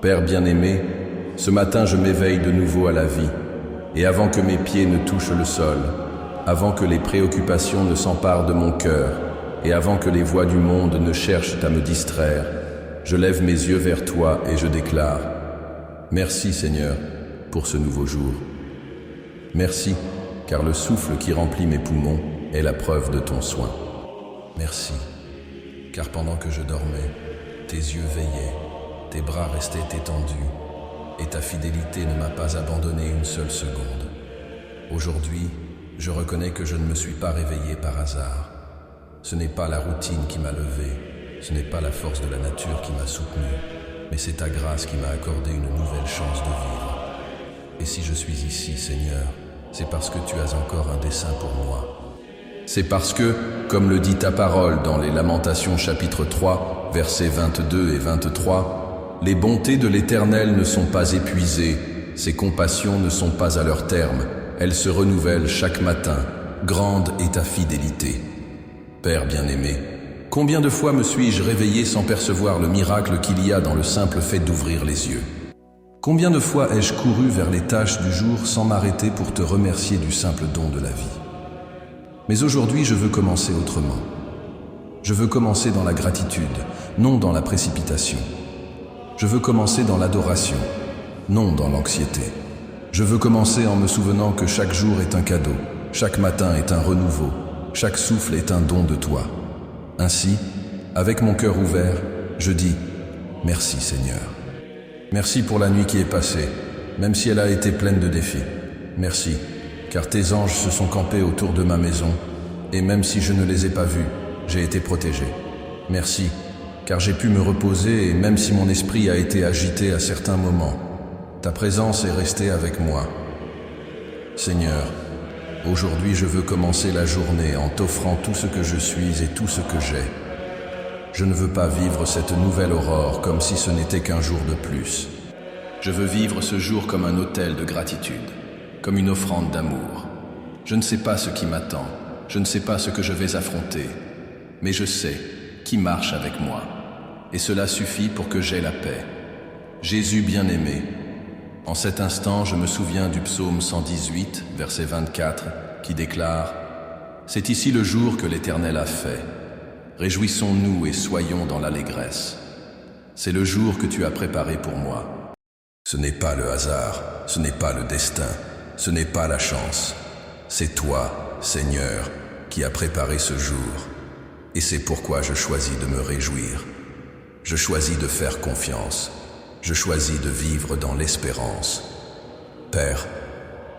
Père bien-aimé, ce matin je m'éveille de nouveau à la vie, et avant que mes pieds ne touchent le sol, avant que les préoccupations ne s'emparent de mon cœur, et avant que les voix du monde ne cherchent à me distraire, je lève mes yeux vers toi et je déclare: merci Seigneur pour ce nouveau jour. Merci, car le souffle qui remplit mes poumons est la preuve de ton soin. Merci, car pendant que je dormais, tes yeux veillaient, tes bras restaient étendus, et ta fidélité ne m'a pas abandonné une seule seconde. Aujourd'hui, je reconnais que je ne me suis pas réveillé par hasard. Ce n'est pas la routine qui m'a levé, ce n'est pas la force de la nature qui m'a soutenu, mais c'est ta grâce qui m'a accordé une nouvelle chance de vivre. Et si je suis ici, Seigneur, c'est parce que tu as encore un dessein pour moi. C'est parce que, comme le dit ta parole dans les Lamentations chapitre 3, versets 22 et 23, les bontés de l'Éternel ne sont pas épuisées, ses compassions ne sont pas à leur terme, elles se renouvellent chaque matin, grande est ta fidélité. Père bien-aimé, combien de fois me suis-je réveillé sans percevoir le miracle qu'il y a dans le simple fait d'ouvrir les yeux? Combien de fois ai-je couru vers les tâches du jour sans m'arrêter pour te remercier du simple don de la vie? Mais aujourd'hui, je veux commencer autrement. Je veux commencer dans la gratitude, non dans la précipitation. Je veux commencer dans l'adoration, non dans l'anxiété. Je veux commencer en me souvenant que chaque jour est un cadeau, chaque matin est un renouveau, chaque souffle est un don de toi. Ainsi, avec mon cœur ouvert, je dis « Merci Seigneur ». Merci pour la nuit qui est passée, même si elle a été pleine de défis. Merci, car tes anges se sont campés autour de ma maison, et même si je ne les ai pas vus, j'ai été protégé. Merci, car j'ai pu me reposer, et même si mon esprit a été agité à certains moments, ta présence est restée avec moi. Seigneur, aujourd'hui je veux commencer la journée en t'offrant tout ce que je suis et tout ce que j'ai. Je ne veux pas vivre cette nouvelle aurore comme si ce n'était qu'un jour de plus. Je veux vivre ce jour comme un autel de gratitude, comme une offrande d'amour. Je ne sais pas ce qui m'attend, je ne sais pas ce que je vais affronter, mais je sais qui marche avec moi, et cela suffit pour que j'aie la paix. Jésus bien-aimé, en cet instant je me souviens du psaume 118, verset 24, qui déclare « C'est ici le jour que l'Éternel a fait. Réjouissons-nous et soyons dans l'allégresse. C'est le jour que tu as préparé pour moi. » Ce n'est pas le hasard, ce n'est pas le destin, ce n'est pas la chance. C'est toi, Seigneur, qui as préparé ce jour. Et c'est pourquoi je choisis de me réjouir. Je choisis de faire confiance. Je choisis de vivre dans l'espérance. Père,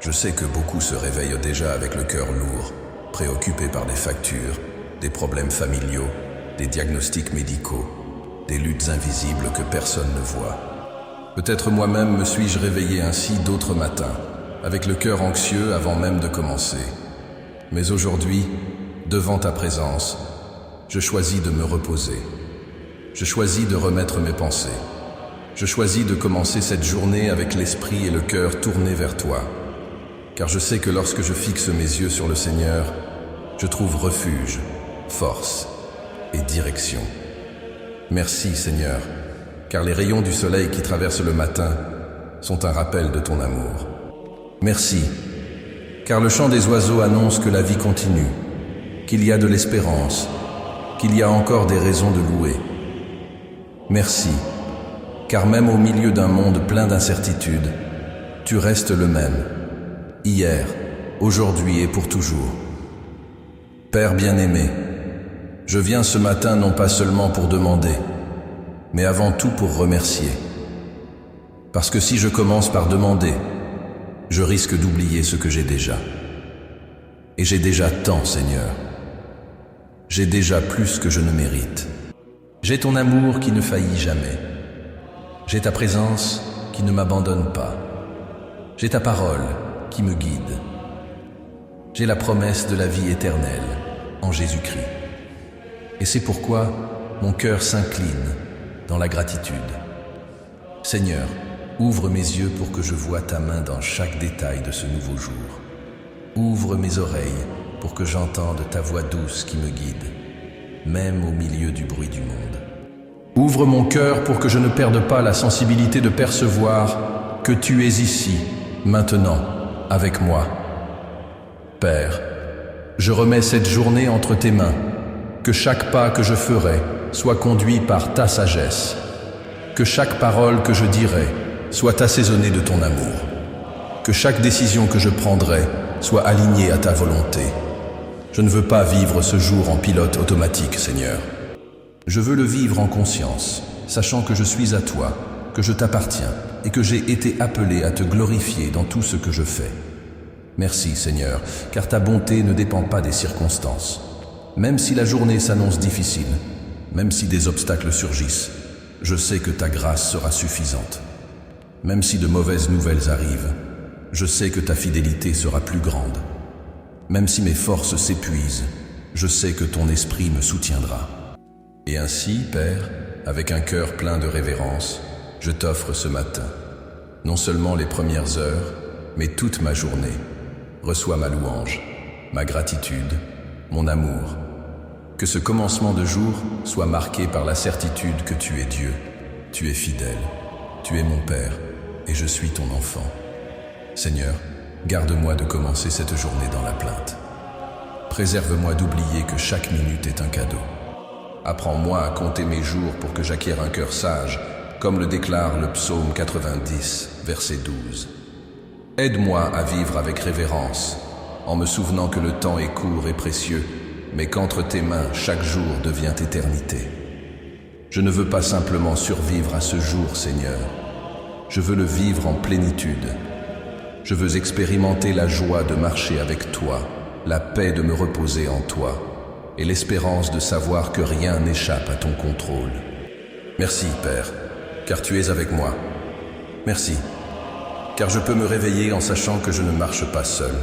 je sais que beaucoup se réveillent déjà avec le cœur lourd, préoccupés par des factures, des problèmes familiaux, des diagnostics médicaux, des luttes invisibles que personne ne voit. Peut-être moi-même me suis-je réveillé ainsi d'autres matins, avec le cœur anxieux avant même de commencer. Mais aujourd'hui, devant ta présence, je choisis de me reposer. Je choisis de remettre mes pensées. Je choisis de commencer cette journée avec l'esprit et le cœur tournés vers toi. Car je sais que lorsque je fixe mes yeux sur le Seigneur, je trouve refuge, force et direction. Merci Seigneur, car les rayons du soleil qui traversent le matin sont un rappel de ton amour. Merci, car le chant des oiseaux annonce que la vie continue, qu'il y a de l'espérance, qu'il y a encore des raisons de louer. Merci, car même au milieu d'un monde plein d'incertitudes, tu restes le même, hier, aujourd'hui et pour toujours. Père bien-aimé, je viens ce matin non pas seulement pour demander, mais avant tout pour remercier. Parce que si je commence par demander, je risque d'oublier ce que j'ai déjà. Et j'ai déjà tant, Seigneur. J'ai déjà plus que je ne mérite. J'ai ton amour qui ne faillit jamais. J'ai ta présence qui ne m'abandonne pas. J'ai ta parole qui me guide. J'ai la promesse de la vie éternelle en Jésus-Christ. Et c'est pourquoi mon cœur s'incline dans la gratitude. Seigneur, ouvre mes yeux pour que je voie ta main dans chaque détail de ce nouveau jour. Ouvre mes oreilles pour que j'entende ta voix douce qui me guide, même au milieu du bruit du monde. Ouvre mon cœur pour que je ne perde pas la sensibilité de percevoir que tu es ici, maintenant, avec moi. Père, je remets cette journée entre tes mains, que chaque pas que je ferai soit conduit par ta sagesse, que chaque parole que je dirai soit assaisonnée de ton amour, que chaque décision que je prendrai soit alignée à ta volonté. Je ne veux pas vivre ce jour en pilote automatique, Seigneur. Je veux le vivre en conscience, sachant que je suis à toi, que je t'appartiens et que j'ai été appelé à te glorifier dans tout ce que je fais. Merci, Seigneur, car ta bonté ne dépend pas des circonstances. Même si la journée s'annonce difficile, même si des obstacles surgissent, je sais que ta grâce sera suffisante. Même si de mauvaises nouvelles arrivent, je sais que ta fidélité sera plus grande. Même si mes forces s'épuisent, je sais que ton esprit me soutiendra. Et ainsi, Père, avec un cœur plein de révérence, je t'offre ce matin, non seulement les premières heures, mais toute ma journée. Reçois ma louange, ma gratitude, mon amour. Que ce commencement de jour soit marqué par la certitude que tu es Dieu, tu es fidèle, tu es mon Père, et je suis ton enfant. Seigneur, garde-moi de commencer cette journée dans la plainte. Préserve-moi d'oublier que chaque minute est un cadeau. Apprends-moi à compter mes jours pour que j'acquière un cœur sage, comme le déclare le psaume 90, verset 12. Aide-moi à vivre avec révérence, en me souvenant que le temps est court et précieux, mais qu'entre tes mains, chaque jour devient éternité. Je ne veux pas simplement survivre à ce jour, Seigneur. Je veux le vivre en plénitude. Je veux expérimenter la joie de marcher avec toi, la paix de me reposer en toi, et l'espérance de savoir que rien n'échappe à ton contrôle. Merci, Père, car tu es avec moi. Merci, car je peux me réveiller en sachant que je ne marche pas seul.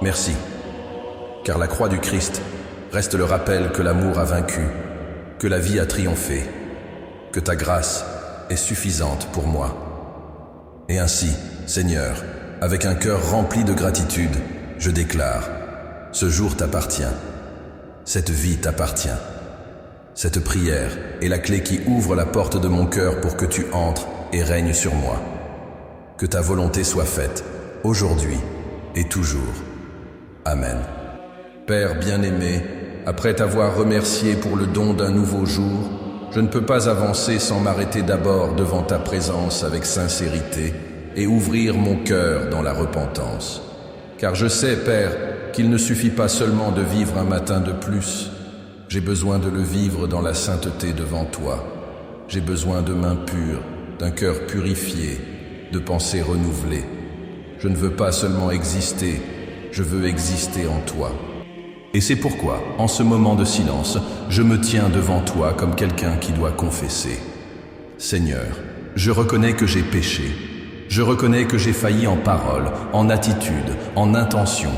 Merci, car la croix du Christ reste le rappel que l'amour a vaincu, que la vie a triomphé, que ta grâce est suffisante pour moi. Et ainsi, Seigneur, avec un cœur rempli de gratitude, je déclare, ce jour t'appartient, cette vie t'appartient. Cette prière est la clé qui ouvre la porte de mon cœur pour que tu entres et règnes sur moi. Que ta volonté soit faite, aujourd'hui et toujours. Amen. Père bien-aimé, après t'avoir remercié pour le don d'un nouveau jour, je ne peux pas avancer sans m'arrêter d'abord devant ta présence avec sincérité et ouvrir mon cœur dans la repentance. Car je sais, Père, qu'il ne suffit pas seulement de vivre un matin de plus. J'ai besoin de le vivre dans la sainteté devant toi. J'ai besoin de mains pures, d'un cœur purifié, de pensées renouvelées. Je ne veux pas seulement exister, je veux exister en toi. Et c'est pourquoi, en ce moment de silence, je me tiens devant toi comme quelqu'un qui doit confesser. Seigneur, je reconnais que j'ai péché. Je reconnais que j'ai failli en parole, en attitude, en intention.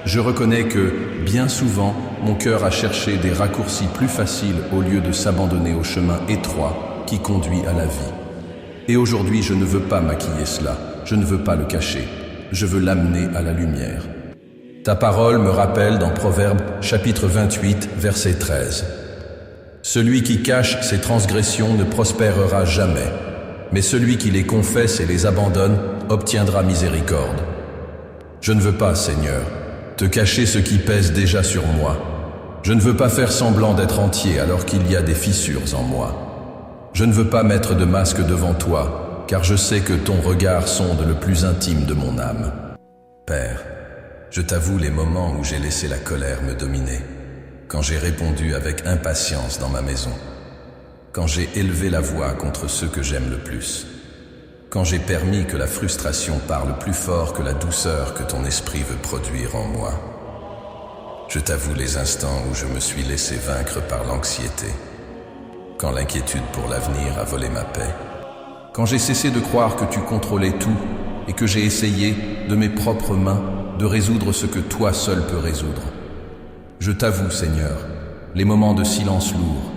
Je reconnais que, bien souvent, mon cœur a cherché des raccourcis plus faciles au lieu de s'abandonner au chemin étroit qui conduit à la vie. Et aujourd'hui, je ne veux pas maquiller cela, je ne veux pas le cacher, je veux l'amener à la lumière. Ta parole me rappelle dans Proverbes chapitre 28, verset 13. Celui qui cache ses transgressions ne prospérera jamais, mais celui qui les confesse et les abandonne obtiendra miséricorde. Je ne veux pas, Seigneur, te cacher ce qui pèse déjà sur moi. Je ne veux pas faire semblant d'être entier alors qu'il y a des fissures en moi. Je ne veux pas mettre de masque devant toi, car je sais que ton regard sonde le plus intime de mon âme. Père, je t'avoue les moments où j'ai laissé la colère me dominer, quand j'ai répondu avec impatience dans ma maison, quand j'ai élevé la voix contre ceux que j'aime le plus, quand j'ai permis que la frustration parle plus fort que la douceur que ton esprit veut produire en moi. Je t'avoue les instants où je me suis laissé vaincre par l'anxiété, quand l'inquiétude pour l'avenir a volé ma paix, quand j'ai cessé de croire que tu contrôlais tout et que j'ai essayé, de mes propres mains, de résoudre ce que toi seul peux résoudre. Je t'avoue, Seigneur, les moments de silence lourd,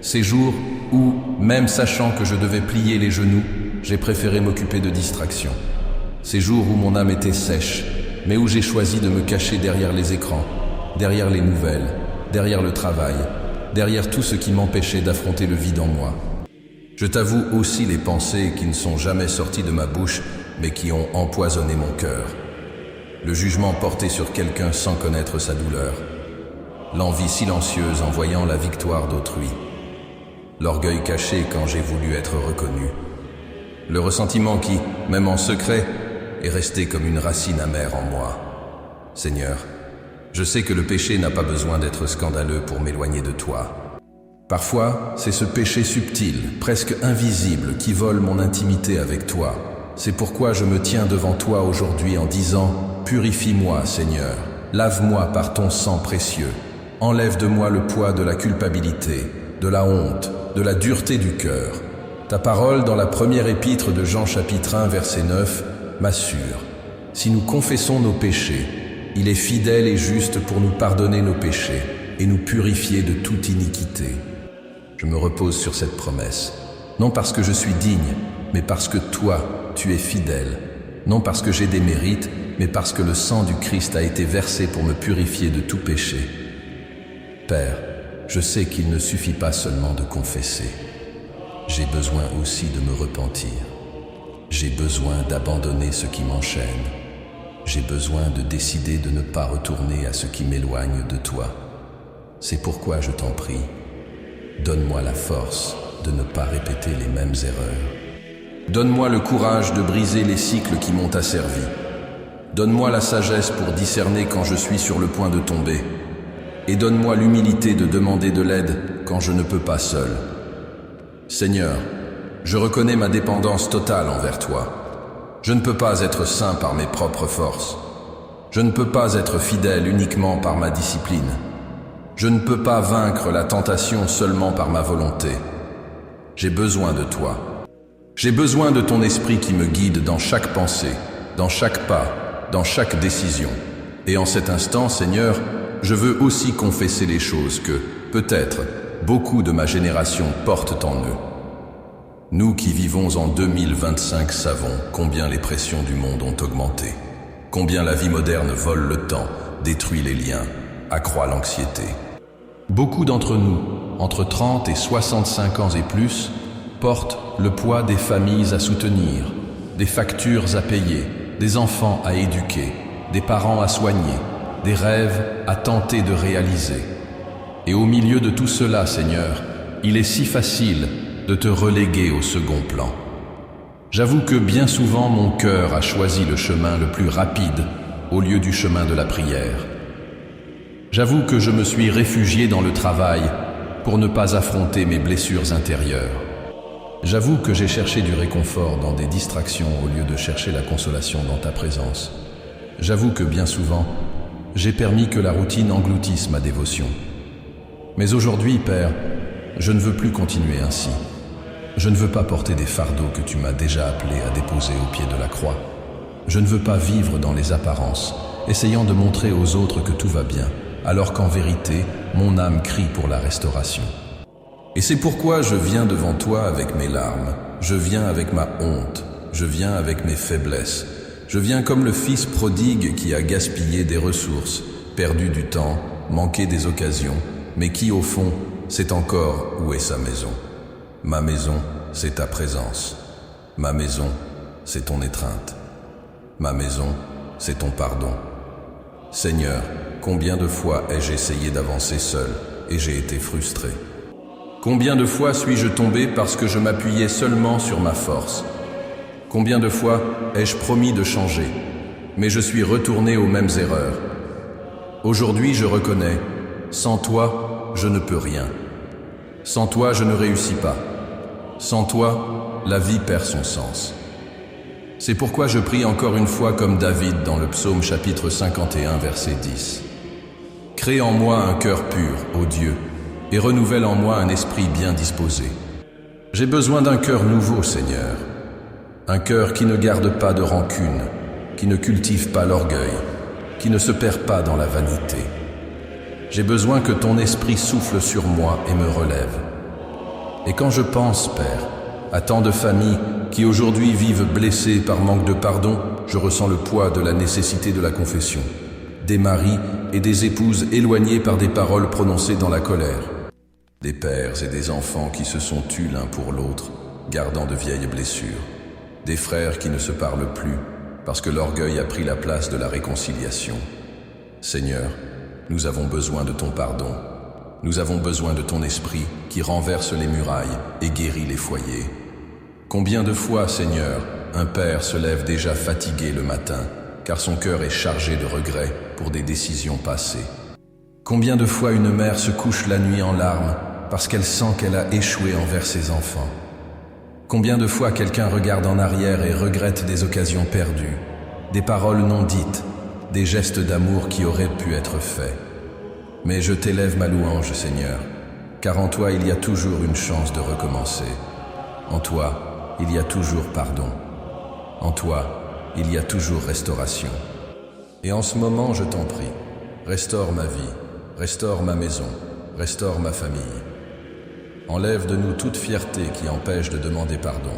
ces jours où, même sachant que je devais plier les genoux, j'ai préféré m'occuper de distractions. Ces jours où mon âme était sèche, mais où j'ai choisi de me cacher derrière les écrans, derrière les nouvelles, derrière le travail, derrière tout ce qui m'empêchait d'affronter le vide en moi. Je t'avoue aussi les pensées qui ne sont jamais sorties de ma bouche, mais qui ont empoisonné mon cœur. Le jugement porté sur quelqu'un sans connaître sa douleur. L'envie silencieuse en voyant la victoire d'autrui. L'orgueil caché quand j'ai voulu être reconnu. Le ressentiment qui, même en secret, est resté comme une racine amère en moi. Seigneur, je sais que le péché n'a pas besoin d'être scandaleux pour m'éloigner de toi. Parfois, c'est ce péché subtil, presque invisible, qui vole mon intimité avec toi. C'est pourquoi je me tiens devant toi aujourd'hui en disant « Purifie-moi, Seigneur, lave-moi par ton sang précieux, enlève de moi le poids de la culpabilité, de la honte, de la dureté du cœur. » Ta parole dans la première épître de Jean chapitre 1 verset 9 m'assure. Si nous confessons nos péchés, il est fidèle et juste pour nous pardonner nos péchés et nous purifier de toute iniquité. Je me repose sur cette promesse, non parce que je suis digne, mais parce que toi, tu es fidèle, non parce que j'ai des mérites, mais parce que le sang du Christ a été versé pour me purifier de tout péché. Père, je sais qu'il ne suffit pas seulement de confesser. J'ai besoin aussi de me repentir. J'ai besoin d'abandonner ce qui m'enchaîne. J'ai besoin de décider de ne pas retourner à ce qui m'éloigne de toi. C'est pourquoi je t'en prie, donne-moi la force de ne pas répéter les mêmes erreurs. Donne-moi le courage de briser les cycles qui m'ont asservi. Donne-moi la sagesse pour discerner quand je suis sur le point de tomber. Et donne-moi l'humilité de demander de l'aide quand je ne peux pas seul. Seigneur, je reconnais ma dépendance totale envers toi. Je ne peux pas être saint par mes propres forces. Je ne peux pas être fidèle uniquement par ma discipline. Je ne peux pas vaincre la tentation seulement par ma volonté. J'ai besoin de toi. J'ai besoin de ton esprit qui me guide dans chaque pensée, dans chaque pas, dans chaque décision. Et en cet instant, Seigneur, je veux aussi confesser les choses que, peut-être, beaucoup de ma génération portent en eux. Nous qui vivons en 2025 savons combien les pressions du monde ont augmenté, combien la vie moderne vole le temps, détruit les liens, accroît l'anxiété. Beaucoup d'entre nous, entre 30 et 65 ans et plus, portent le poids des familles à soutenir, des factures à payer, des enfants à éduquer, des parents à soigner, des rêves à tenter de réaliser. Et au milieu de tout cela, Seigneur, il est si facile de te reléguer au second plan. J'avoue que bien souvent mon cœur a choisi le chemin le plus rapide au lieu du chemin de la prière. J'avoue que je me suis réfugié dans le travail pour ne pas affronter mes blessures intérieures. J'avoue que j'ai cherché du réconfort dans des distractions au lieu de chercher la consolation dans ta présence. J'avoue que bien souvent, j'ai permis que la routine engloutisse ma dévotion. Mais aujourd'hui, Père, je ne veux plus continuer ainsi. Je ne veux pas porter des fardeaux que tu m'as déjà appelé à déposer au pied de la croix. Je ne veux pas vivre dans les apparences, essayant de montrer aux autres que tout va bien, alors qu'en vérité, mon âme crie pour la restauration. Et c'est pourquoi je viens devant toi avec mes larmes, je viens avec ma honte, je viens avec mes faiblesses, je viens comme le fils prodigue qui a gaspillé des ressources, perdu du temps, manqué des occasions, mais qui au fond sait encore où est sa maison. Ma maison, c'est ta présence. Ma maison, c'est ton étreinte. Ma maison, c'est ton pardon. Seigneur, combien de fois ai-je essayé d'avancer seul et j'ai été frustré? Combien de fois suis-je tombé parce que je m'appuyais seulement sur ma force? Combien de fois ai-je promis de changer, mais je suis retourné aux mêmes erreurs? Aujourd'hui, je reconnais, sans toi, je ne peux rien. Sans toi, je ne réussis pas. Sans toi, la vie perd son sens. C'est pourquoi je prie encore une fois comme David dans le psaume chapitre 51, verset 10. Crée en moi un cœur pur, ô Dieu, et renouvelle en moi un esprit bien disposé. J'ai besoin d'un cœur nouveau, Seigneur. Un cœur qui ne garde pas de rancune, qui ne cultive pas l'orgueil, qui ne se perd pas dans la vanité. J'ai besoin que ton esprit souffle sur moi et me relève. Et quand je pense, Père, à tant de familles qui aujourd'hui vivent blessées par manque de pardon, je ressens le poids de la nécessité de la confession. Des maris et des épouses éloignés par des paroles prononcées dans la colère. Des pères et des enfants qui se sont tus l'un pour l'autre, gardant de vieilles blessures. Des frères qui ne se parlent plus, parce que l'orgueil a pris la place de la réconciliation. Seigneur, nous avons besoin de ton pardon. Nous avons besoin de ton esprit qui renverse les murailles et guérit les foyers. Combien de fois, Seigneur, un père se lève déjà fatigué le matin, car son cœur est chargé de regrets pour des décisions passées. Combien de fois une mère se couche la nuit en larmes parce qu'elle sent qu'elle a échoué envers ses enfants. Combien de fois quelqu'un regarde en arrière et regrette des occasions perdues, des paroles non dites, des gestes d'amour qui auraient pu être faits. Mais je t'élève ma louange, Seigneur, car en toi il y a toujours une chance de recommencer. En toi, il y a toujours pardon. En toi, il y a toujours restauration. Et en ce moment, je t'en prie, restaure ma vie, restaure ma maison, restaure ma famille. Enlève de nous toute fierté qui empêche de demander pardon.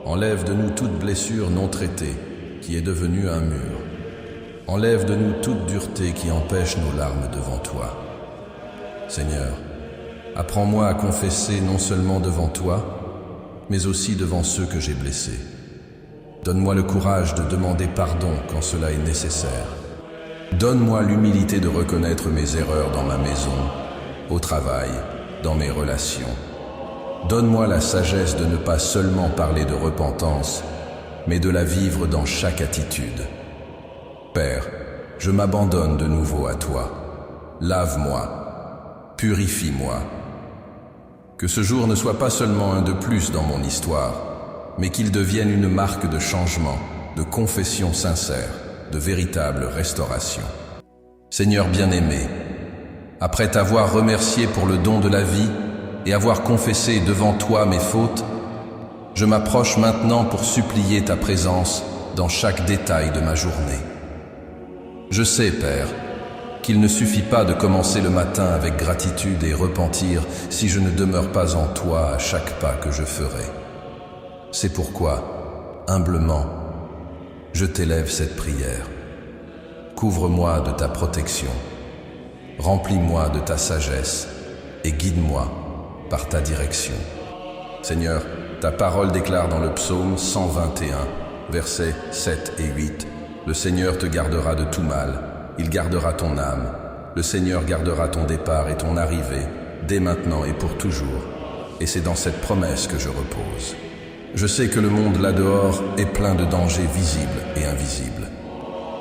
Enlève de nous toute blessure non traitée qui est devenue un mur. Enlève de nous toute dureté qui empêche nos larmes devant toi. Seigneur, apprends-moi à confesser non seulement devant toi, mais aussi devant ceux que j'ai blessés. Donne-moi le courage de demander pardon quand cela est nécessaire. Donne-moi l'humilité de reconnaître mes erreurs dans ma maison, au travail, dans mes relations. Donne-moi la sagesse de ne pas seulement parler de repentance, mais de la vivre dans chaque attitude. Père, je m'abandonne de nouveau à toi. Lave-moi, purifie-moi. Que ce jour ne soit pas seulement un de plus dans mon histoire, mais qu'il devienne une marque de changement, de confession sincère, de véritable restauration. Seigneur bien-aimé, après t'avoir remercié pour le don de la vie et avoir confessé devant toi mes fautes, je m'approche maintenant pour supplier ta présence dans chaque détail de ma journée. Je sais, Père, qu'il ne suffit pas de commencer le matin avec gratitude et repentir si je ne demeure pas en toi à chaque pas que je ferai. C'est pourquoi, humblement, je t'élève cette prière. Couvre-moi de ta protection. Remplis-moi de ta sagesse et guide-moi par ta direction. Seigneur, ta parole déclare dans le psaume 121, versets 7 et 8, « Le Seigneur te gardera de tout mal, il gardera ton âme. Le Seigneur gardera ton départ et ton arrivée, dès maintenant et pour toujours. » Et c'est dans cette promesse que je repose. Je sais que le monde là-dehors est plein de dangers visibles et invisibles.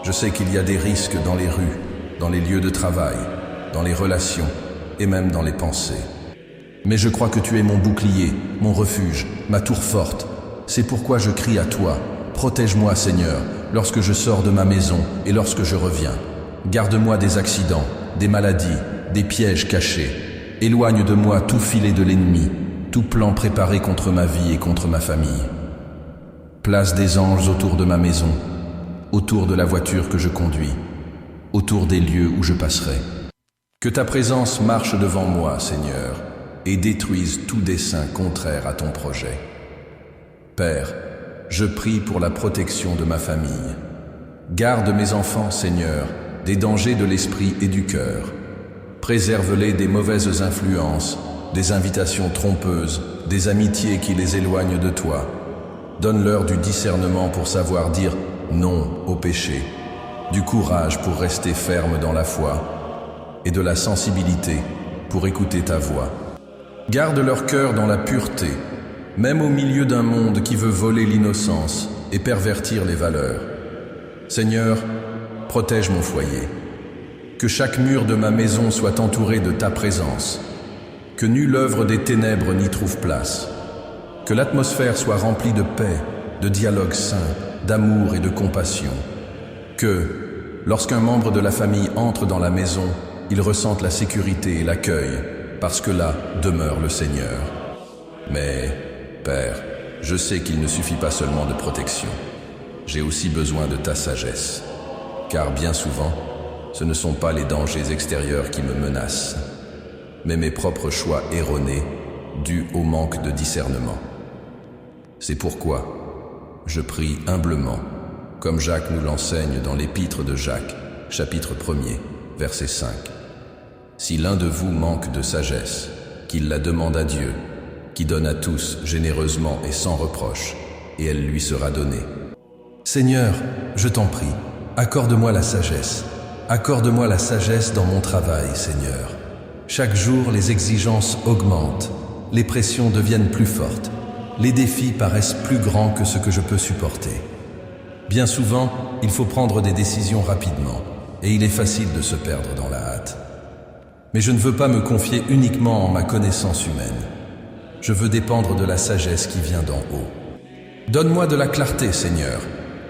Je sais qu'il y a des risques dans les rues, dans les lieux de travail, dans les relations et même dans les pensées. Mais je crois que tu es mon bouclier, mon refuge, ma tour forte. C'est pourquoi je crie à toi. Protège-moi, Seigneur, lorsque je sors de ma maison et lorsque je reviens. Garde-moi des accidents, des maladies, des pièges cachés. Éloigne de moi tout filet de l'ennemi, tout plan préparé contre ma vie et contre ma famille. Place des anges autour de ma maison, autour de la voiture que je conduis, autour des lieux où je passerai. Que ta présence marche devant moi, Seigneur, et détruise tout dessein contraire à ton projet. Père, je prie pour la protection de ma famille. Garde mes enfants, Seigneur, des dangers de l'esprit et du cœur. Préserve-les des mauvaises influences, des invitations trompeuses, des amitiés qui les éloignent de toi. Donne-leur du discernement pour savoir dire non au péché, du courage pour rester ferme dans la foi, et de la sensibilité pour écouter ta voix. Garde leur cœur dans la pureté, même au milieu d'un monde qui veut voler l'innocence et pervertir les valeurs. Seigneur, protège mon foyer. Que chaque mur de ma maison soit entouré de ta présence. Que nulle œuvre des ténèbres n'y trouve place. Que l'atmosphère soit remplie de paix, de dialogue sain, d'amour et de compassion. Que, lorsqu'un membre de la famille entre dans la maison, il ressente la sécurité et l'accueil, parce que là demeure le Seigneur. Mais, Père, je sais qu'il ne suffit pas seulement de protection. J'ai aussi besoin de ta sagesse, car bien souvent, ce ne sont pas les dangers extérieurs qui me menacent, mais mes propres choix erronés, dus au manque de discernement. C'est pourquoi je prie humblement, comme Jacques nous l'enseigne dans l'épître de Jacques, chapitre 1er, verset 5. Si l'un de vous manque de sagesse, qu'il la demande à Dieu, qui donne à tous généreusement et sans reproche, et elle lui sera donnée. Seigneur, je t'en prie, accorde-moi la sagesse. Accorde-moi la sagesse dans mon travail, Seigneur. Chaque jour, les exigences augmentent, les pressions deviennent plus fortes, les défis paraissent plus grands que ce que je peux supporter. Bien souvent, il faut prendre des décisions rapidement, et il est facile de se perdre dans la hâte. Mais je ne veux pas me confier uniquement en ma connaissance humaine. Je veux dépendre de la sagesse qui vient d'en haut. Donne-moi de la clarté, Seigneur,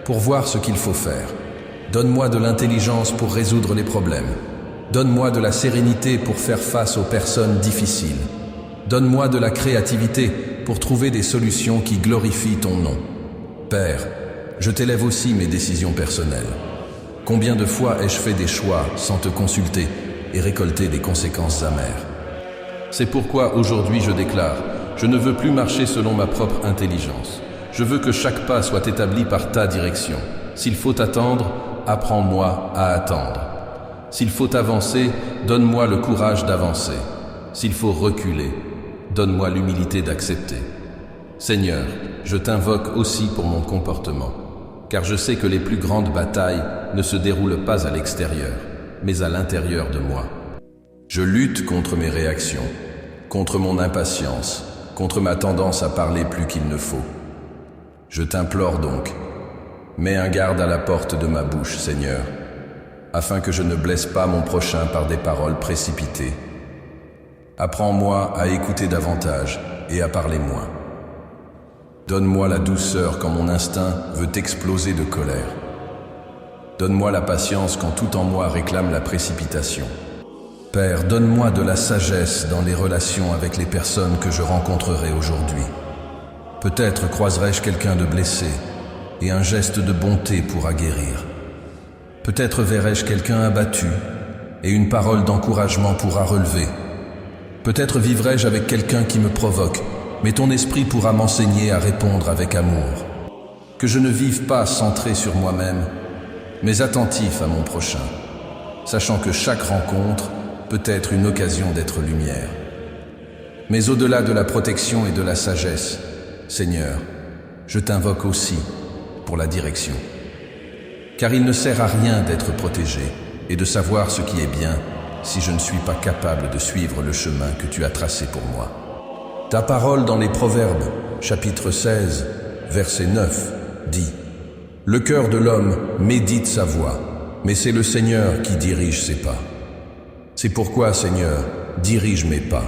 pour voir ce qu'il faut faire. Donne-moi de l'intelligence pour résoudre les problèmes. Donne-moi de la sérénité pour faire face aux personnes difficiles. Donne-moi de la créativité pour trouver des solutions qui glorifient ton nom. Père, je t'élève aussi mes décisions personnelles. Combien de fois ai-je fait des choix sans te consulter et récolter des conséquences amères? C'est pourquoi aujourd'hui je déclare, je ne veux plus marcher selon ma propre intelligence. Je veux que chaque pas soit établi par ta direction. S'il faut attendre, apprends-moi à attendre. S'il faut avancer, donne-moi le courage d'avancer. S'il faut reculer, donne-moi l'humilité d'accepter. Seigneur, je t'invoque aussi pour mon comportement, car je sais que les plus grandes batailles ne se déroulent pas à l'extérieur, mais à l'intérieur de moi. Je lutte contre mes réactions, contre mon impatience, contre ma tendance à parler plus qu'il ne faut. Je t'implore donc, mets un garde à la porte de ma bouche, Seigneur, afin que je ne blesse pas mon prochain par des paroles précipitées. Apprends-moi à écouter davantage et à parler moins. Donne-moi la douceur quand mon instinct veut exploser de colère. Donne-moi la patience quand tout en moi réclame la précipitation. Père, donne-moi de la sagesse dans les relations avec les personnes que je rencontrerai aujourd'hui. Peut-être croiserai-je quelqu'un de blessé, et un geste de bonté pourra guérir. Peut-être verrai-je quelqu'un abattu, et une parole d'encouragement pourra relever. Peut-être vivrai-je avec quelqu'un qui me provoque, mais ton esprit pourra m'enseigner à répondre avec amour. Que je ne vive pas centré sur moi-même, mais attentif à mon prochain, sachant que chaque rencontre peut être une occasion d'être lumière. Mais au-delà de la protection et de la sagesse, Seigneur, je t'invoque aussi pour la direction. Car il ne sert à rien d'être protégé et de savoir ce qui est bien si je ne suis pas capable de suivre le chemin que tu as tracé pour moi. Ta parole dans les Proverbes, chapitre 16, verset 9, dit « Le cœur de l'homme médite sa voie, mais c'est le Seigneur qui dirige ses pas. C'est pourquoi, Seigneur, dirige mes pas.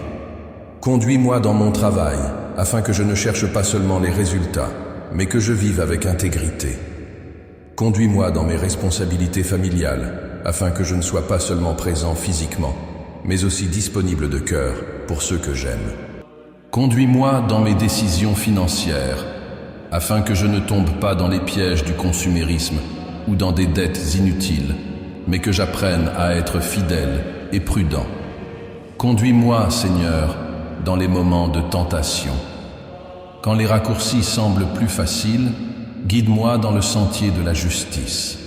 Conduis-moi dans mon travail, afin que je ne cherche pas seulement les résultats, mais que je vive avec intégrité. Conduis-moi dans mes responsabilités familiales, afin que je ne sois pas seulement présent physiquement, mais aussi disponible de cœur pour ceux que j'aime. Conduis-moi dans mes décisions financières, afin que je ne tombe pas dans les pièges du consumérisme ou dans des dettes inutiles, mais que j'apprenne à être fidèle et prudent. Conduis-moi, Seigneur, dans les moments de tentation. Quand les raccourcis semblent plus faciles, guide-moi dans le sentier de la justice.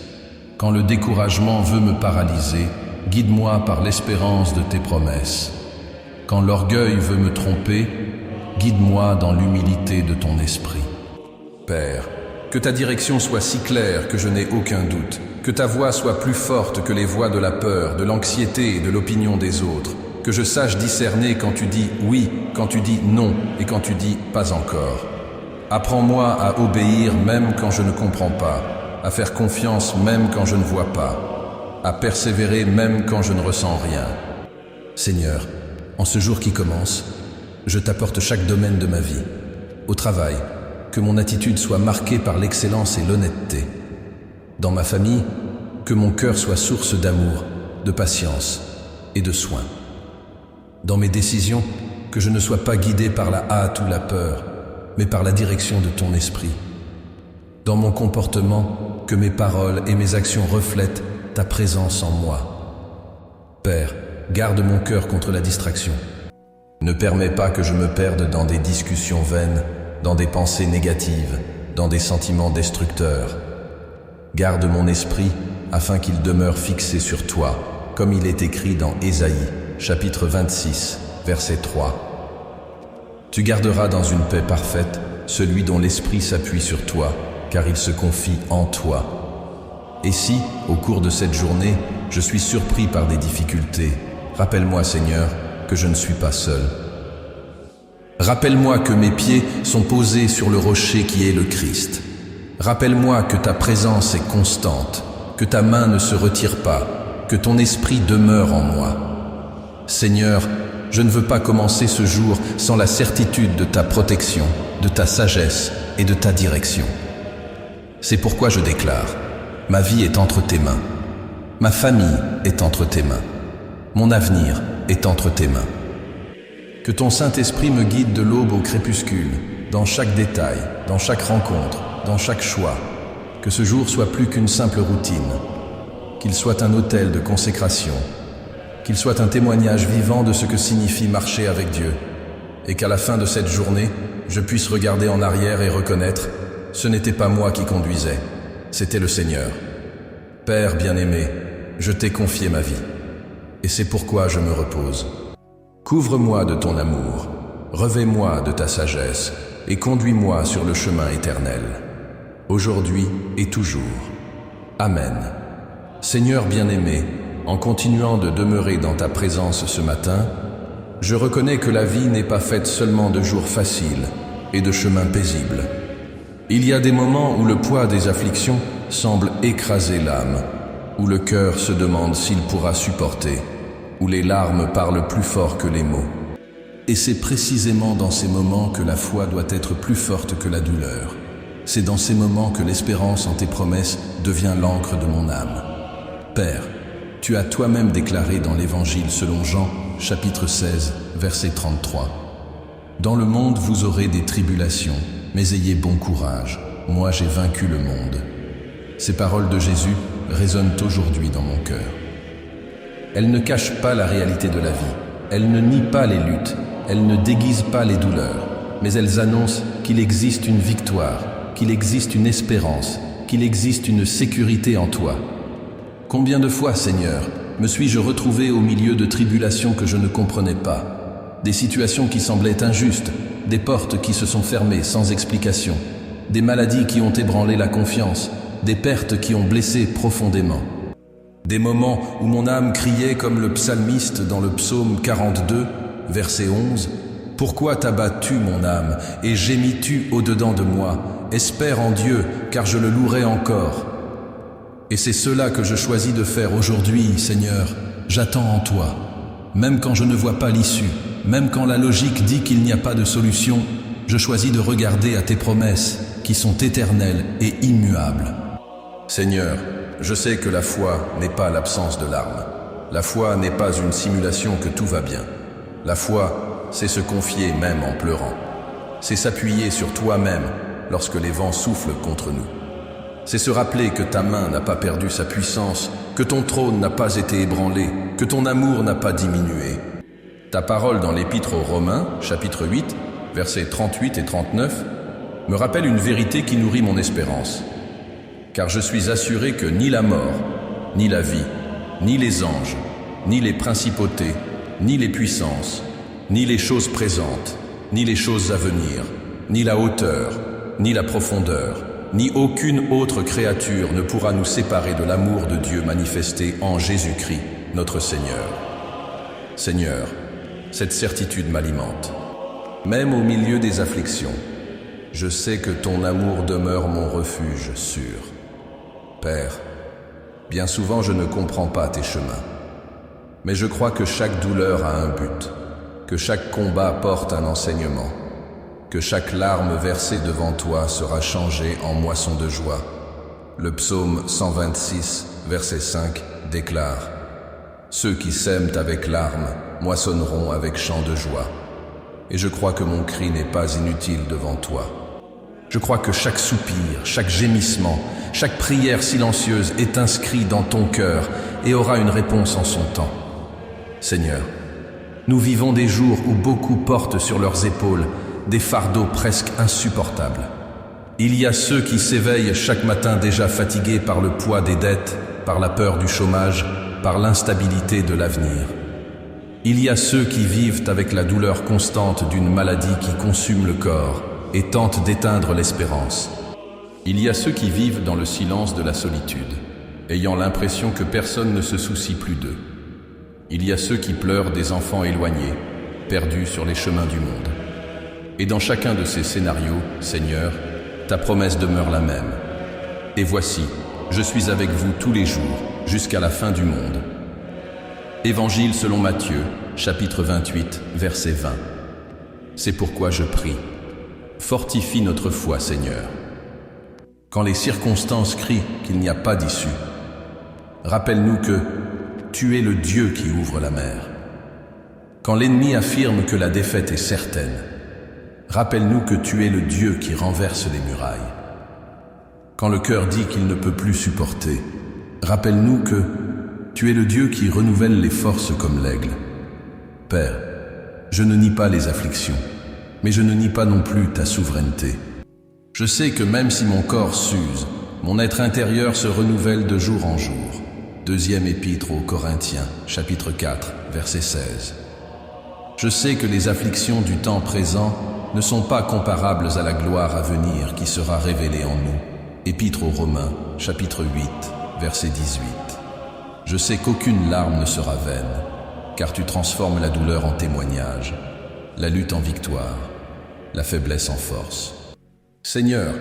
Quand le découragement veut me paralyser, guide-moi par l'espérance de tes promesses. Quand l'orgueil veut me tromper, guide-moi dans l'humilité de ton esprit. Père, que ta direction soit si claire que je n'ai aucun doute, que ta voix soit plus forte que les voix de la peur, de l'anxiété et de l'opinion des autres, que je sache discerner quand tu dis oui, quand tu dis non et quand tu dis pas encore. Apprends-moi à obéir même quand je ne comprends pas, à faire confiance même quand je ne vois pas, à persévérer même quand je ne ressens rien. Seigneur, en ce jour qui commence, je t'apporte chaque domaine de ma vie. Au travail, que mon attitude soit marquée par l'excellence et l'honnêteté. Dans ma famille, que mon cœur soit source d'amour, de patience et de soin. Dans mes décisions, que je ne sois pas guidé par la hâte ou la peur, mais par la direction de ton esprit. Dans mon comportement, que mes paroles et mes actions reflètent ta présence en moi. Père, garde mon cœur contre la distraction. Ne permets pas que je me perde dans des discussions vaines, dans des pensées négatives, dans des sentiments destructeurs. Garde mon esprit afin qu'il demeure fixé sur toi, comme il est écrit dans Ésaïe, chapitre 26, verset 3. Tu garderas dans une paix parfaite celui dont l'esprit s'appuie sur toi, car il se confie en toi. Et si, au cours de cette journée, je suis surpris par des difficultés, rappelle-moi, Seigneur, que je ne suis pas seul. Rappelle-moi que mes pieds sont posés sur le rocher qui est le Christ. Rappelle-moi que ta présence est constante, que ta main ne se retire pas, que ton esprit demeure en moi. Seigneur, je ne veux pas commencer ce jour sans la certitude de ta protection, de ta sagesse et de ta direction. C'est pourquoi je déclare, ma vie est entre tes mains, ma famille est entre tes mains, mon avenir est entre tes mains. Que ton Saint-Esprit me guide de l'aube au crépuscule, dans chaque détail, dans chaque rencontre, dans chaque choix. Que ce jour soit plus qu'une simple routine, qu'il soit un autel de consécration, qu'il soit un témoignage vivant de ce que signifie marcher avec Dieu, et qu'à la fin de cette journée, je puisse regarder en arrière et reconnaître, ce n'était pas moi qui conduisais, c'était le Seigneur. Père bien-aimé, je t'ai confié ma vie, et c'est pourquoi je me repose. Couvre-moi de ton amour, revêt-moi de ta sagesse, et conduis-moi sur le chemin éternel, aujourd'hui et toujours. Amen. Seigneur bien-aimé, en continuant de demeurer dans ta présence ce matin, je reconnais que la vie n'est pas faite seulement de jours faciles et de chemins paisibles. Il y a des moments où le poids des afflictions semble écraser l'âme, où le cœur se demande s'il pourra supporter, où les larmes parlent plus fort que les mots. Et c'est précisément dans ces moments que la foi doit être plus forte que la douleur. C'est dans ces moments que l'espérance en tes promesses devient l'encre de mon âme. Père, tu as toi-même déclaré dans l'Évangile selon Jean, chapitre 16, verset 33. « Dans le monde vous aurez des tribulations, mais ayez bon courage, moi j'ai vaincu le monde. » Ces paroles de Jésus résonnent aujourd'hui dans mon cœur. Elles ne cachent pas la réalité de la vie, elles ne nient pas les luttes, elles ne déguisent pas les douleurs, mais elles annoncent qu'il existe une victoire, qu'il existe une espérance, qu'il existe une sécurité en toi. Combien de fois, Seigneur, me suis-je retrouvé au milieu de tribulations que je ne comprenais pas, des situations qui semblaient injustes, des portes qui se sont fermées sans explication, des maladies qui ont ébranlé la confiance, des pertes qui ont blessé profondément. Des moments où mon âme criait comme le psalmiste dans le psaume 42, verset 11, « Pourquoi t'as battu mon âme et gémis-tu au-dedans de moi? Espère en Dieu, car je le louerai encore. » Et c'est cela que je choisis de faire aujourd'hui, Seigneur. J'attends en toi. Même quand je ne vois pas l'issue, même quand la logique dit qu'il n'y a pas de solution, je choisis de regarder à tes promesses qui sont éternelles et immuables. Seigneur, je sais que la foi n'est pas l'absence de larmes. La foi n'est pas une simulation que tout va bien. La foi, c'est se confier même en pleurant. C'est s'appuyer sur toi-même lorsque les vents soufflent contre nous. C'est se rappeler que ta main n'a pas perdu sa puissance, que ton trône n'a pas été ébranlé, que ton amour n'a pas diminué. Ta parole dans l'Épître aux Romains, chapitre 8, versets 38 et 39, me rappelle une vérité qui nourrit mon espérance. Car je suis assuré que ni la mort, ni la vie, ni les anges, ni les principautés, ni les puissances, ni les choses présentes, ni les choses à venir, ni la hauteur, ni la profondeur, ni aucune autre créature ne pourra nous séparer de l'amour de Dieu manifesté en Jésus-Christ, notre Seigneur. Seigneur, cette certitude m'alimente. Même au milieu des afflictions, je sais que ton amour demeure mon refuge sûr. Père, bien souvent je ne comprends pas tes chemins, mais je crois que chaque douleur a un but, que chaque combat porte un enseignement, que chaque larme versée devant toi sera changée en moisson de joie. Le psaume 126, verset 5, déclare « Ceux qui sèment avec larmes moissonneront avec chant de joie. » Et je crois que mon cri n'est pas inutile devant toi. Je crois que chaque soupir, chaque gémissement, chaque prière silencieuse est inscrit dans ton cœur et aura une réponse en son temps. Seigneur, nous vivons des jours où beaucoup portent sur leurs épaules des fardeaux presque insupportables. Il y a ceux qui s'éveillent chaque matin déjà fatigués par le poids des dettes, par la peur du chômage, par l'instabilité de l'avenir. Il y a ceux qui vivent avec la douleur constante d'une maladie qui consume le corps et tente d'éteindre l'espérance. Il y a ceux qui vivent dans le silence de la solitude, ayant l'impression que personne ne se soucie plus d'eux. Il y a ceux qui pleurent des enfants éloignés, perdus sur les chemins du monde. Et dans chacun de ces scénarios, Seigneur, ta promesse demeure la même. Et voici, je suis avec vous tous les jours, jusqu'à la fin du monde. Évangile selon Matthieu, chapitre 28, verset 20. C'est pourquoi je prie. Fortifie notre foi, Seigneur. Quand les circonstances crient qu'il n'y a pas d'issue, rappelle-nous que tu es le Dieu qui ouvre la mer. Quand l'ennemi affirme que la défaite est certaine, rappelle-nous que tu es le Dieu qui renverse les murailles. Quand le cœur dit qu'il ne peut plus supporter, rappelle-nous que tu es le Dieu qui renouvelle les forces comme l'aigle. Père, je ne nie pas les afflictions, mais je ne nie pas non plus ta souveraineté. Je sais que même si mon corps s'use, mon être intérieur se renouvelle de jour en jour. Deuxième épître aux Corinthiens, chapitre 4, verset 16. Je sais que les afflictions du temps présent ne sont pas comparables à la gloire à venir qui sera révélée en nous. Épître aux Romains, chapitre 8, verset 18. Je sais qu'aucune larme ne sera vaine, car tu transformes la douleur en témoignage, la lutte en victoire, la faiblesse en force. Seigneur,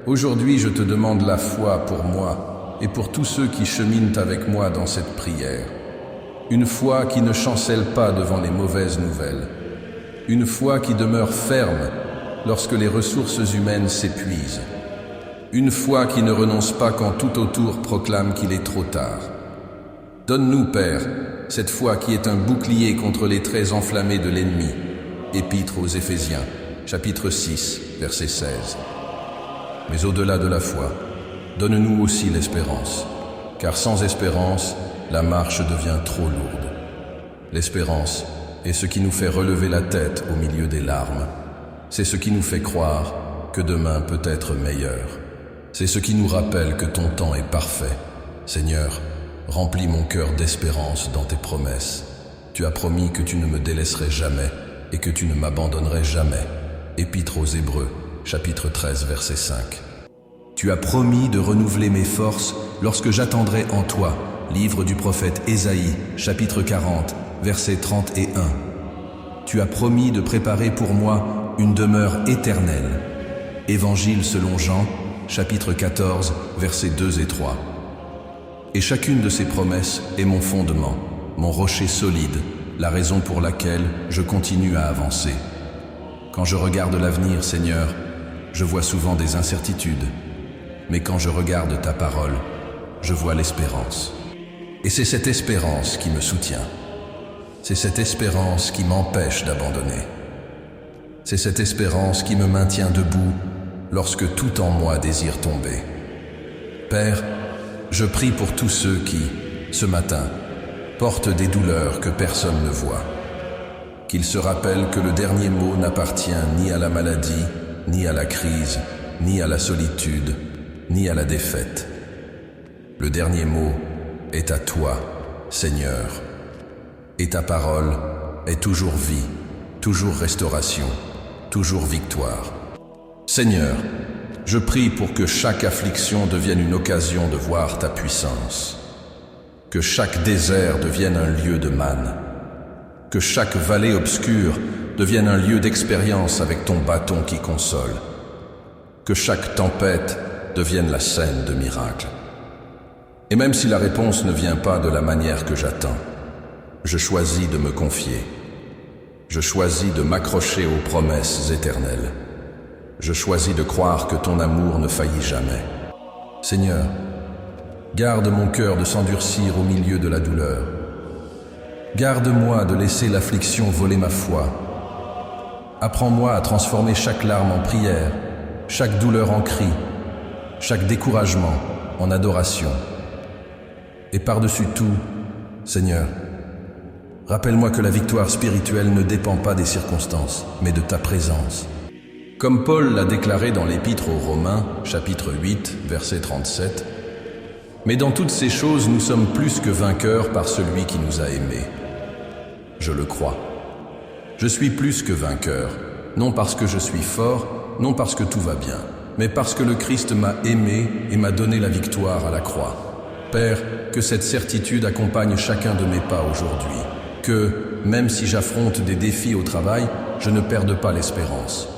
aujourd'hui je te demande la foi pour moi et pour tous ceux qui cheminent avec moi dans cette prière. Une foi qui ne chancelle pas devant les mauvaises nouvelles. Une foi qui demeure ferme lorsque les ressources humaines s'épuisent. Une foi qui ne renonce pas quand tout autour proclame qu'il est trop tard. Donne-nous, Père, cette foi qui est un bouclier contre les traits enflammés de l'ennemi. Épître aux Éphésiens, chapitre 6, verset 16. Mais au-delà de la foi, donne-nous aussi l'espérance, car sans espérance, la marche devient trop lourde. L'espérance est ce qui nous fait relever la tête au milieu des larmes. C'est ce qui nous fait croire que demain peut être meilleur. C'est ce qui nous rappelle que ton temps est parfait. Seigneur, remplis mon cœur d'espérance dans tes promesses. Tu as promis que tu ne me délaisserais jamais et que tu ne m'abandonnerais jamais. Épître aux Hébreux, chapitre 13, verset 5. Tu as promis de renouveler mes forces lorsque j'attendrai en toi. Livre du prophète Ésaïe, chapitre 40, versets 30 et 1. Tu as promis de préparer pour moi une demeure éternelle. Évangile selon Jean, chapitre 14, versets 2 et 3. Et chacune de ces promesses est mon fondement, mon rocher solide, la raison pour laquelle je continue à avancer. Quand je regarde l'avenir, Seigneur, je vois souvent des incertitudes. Mais quand je regarde ta parole, je vois l'espérance. Et c'est cette espérance qui me soutient. C'est cette espérance qui m'empêche d'abandonner. C'est cette espérance qui me maintient debout lorsque tout en moi désire tomber. Père, je prie pour tous ceux qui, ce matin, portent des douleurs que personne ne voit. Qu'ils se rappellent que le dernier mot n'appartient ni à la maladie, ni à la crise, ni à la solitude, ni à la défaite. Le dernier mot est à toi, Seigneur. Et ta parole est toujours vie, toujours restauration, toujours victoire. Seigneur, je prie pour que chaque affliction devienne une occasion de voir ta puissance. Que chaque désert devienne un lieu de manne. Que chaque vallée obscure devienne un lieu d'expérience avec ton bâton qui console. Que chaque tempête devienne la scène de miracles. Et même si la réponse ne vient pas de la manière que j'attends, je choisis de me confier. Je choisis de m'accrocher aux promesses éternelles. Je choisis de croire que ton amour ne faillit jamais. Seigneur, garde mon cœur de s'endurcir au milieu de la douleur. Garde-moi de laisser l'affliction voler ma foi. Apprends-moi à transformer chaque larme en prière, chaque douleur en cri, chaque découragement en adoration. Et par-dessus tout, Seigneur, rappelle-moi que la victoire spirituelle ne dépend pas des circonstances, mais de ta présence. Comme Paul l'a déclaré dans l'Épître aux Romains, chapitre 8, verset 37, « Mais dans toutes ces choses, nous sommes plus que vainqueurs par celui qui nous a aimés. » je le crois. Je suis plus que vainqueur, non parce que je suis fort, non parce que tout va bien, mais parce que le Christ m'a aimé et m'a donné la victoire à la croix. Père, que cette certitude accompagne chacun de mes pas aujourd'hui, que, même si j'affronte des défis au travail, je ne perde pas l'espérance.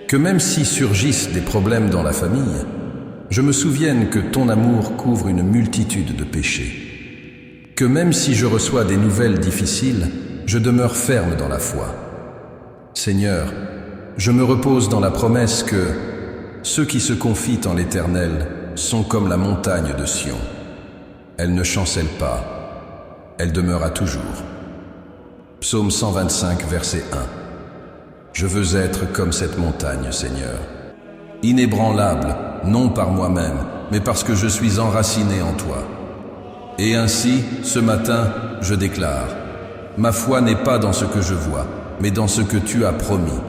Que même si surgissent des problèmes dans la famille, je me souvienne que ton amour couvre une multitude de péchés. Que même si je reçois des nouvelles difficiles, je demeure ferme dans la foi. Seigneur, je me repose dans la promesse que ceux qui se confient en l'Éternel sont comme la montagne de Sion. Elle ne chancelle pas, elle demeura toujours. Psaume 125, verset 1. Je veux être comme cette montagne, Seigneur. Inébranlable, non par moi-même, mais parce que je suis enraciné en toi. Et ainsi, ce matin, je déclare, ma foi n'est pas dans ce que je vois, mais dans ce que tu as promis.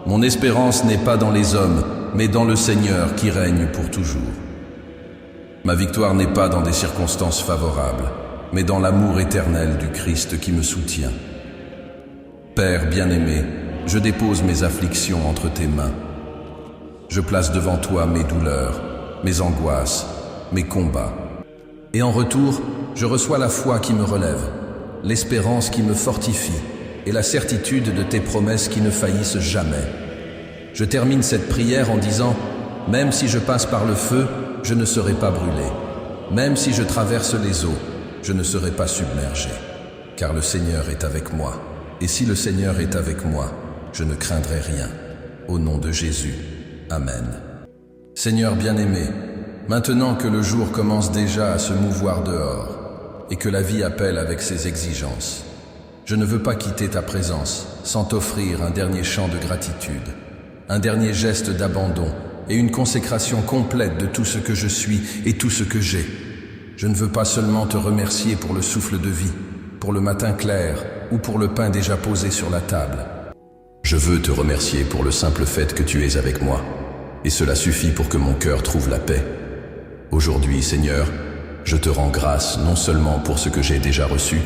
Mon espérance n'est pas dans les hommes, mais dans le Seigneur qui règne pour toujours. Ma victoire n'est pas dans des circonstances favorables, mais dans l'amour éternel du Christ qui me soutient. Père bien-aimé, je dépose mes afflictions entre tes mains. Je place devant toi mes douleurs, mes angoisses, mes combats. Et en retour, je reçois la foi qui me relève, l'espérance qui me fortifie et la certitude de tes promesses qui ne faillissent jamais. Je termine cette prière en disant, même si je passe par le feu, je ne serai pas brûlé. Même si je traverse les eaux, je ne serai pas submergé. Car le Seigneur est avec moi. Et si le Seigneur est avec moi, je ne craindrai rien. Au nom de Jésus. Amen. Seigneur bien-aimé, maintenant que le jour commence déjà à se mouvoir dehors et que la vie appelle avec ses exigences, je ne veux pas quitter ta présence sans t'offrir un dernier chant de gratitude, un dernier geste d'abandon et une consécration complète de tout ce que je suis et tout ce que j'ai. Je ne veux pas seulement te remercier pour le souffle de vie, pour le matin clair ou pour le pain déjà posé sur la table. Je veux te remercier pour le simple fait que tu es avec moi, et cela suffit pour que mon cœur trouve la paix. Aujourd'hui, Seigneur, je te rends grâce non seulement pour ce que j'ai déjà reçu,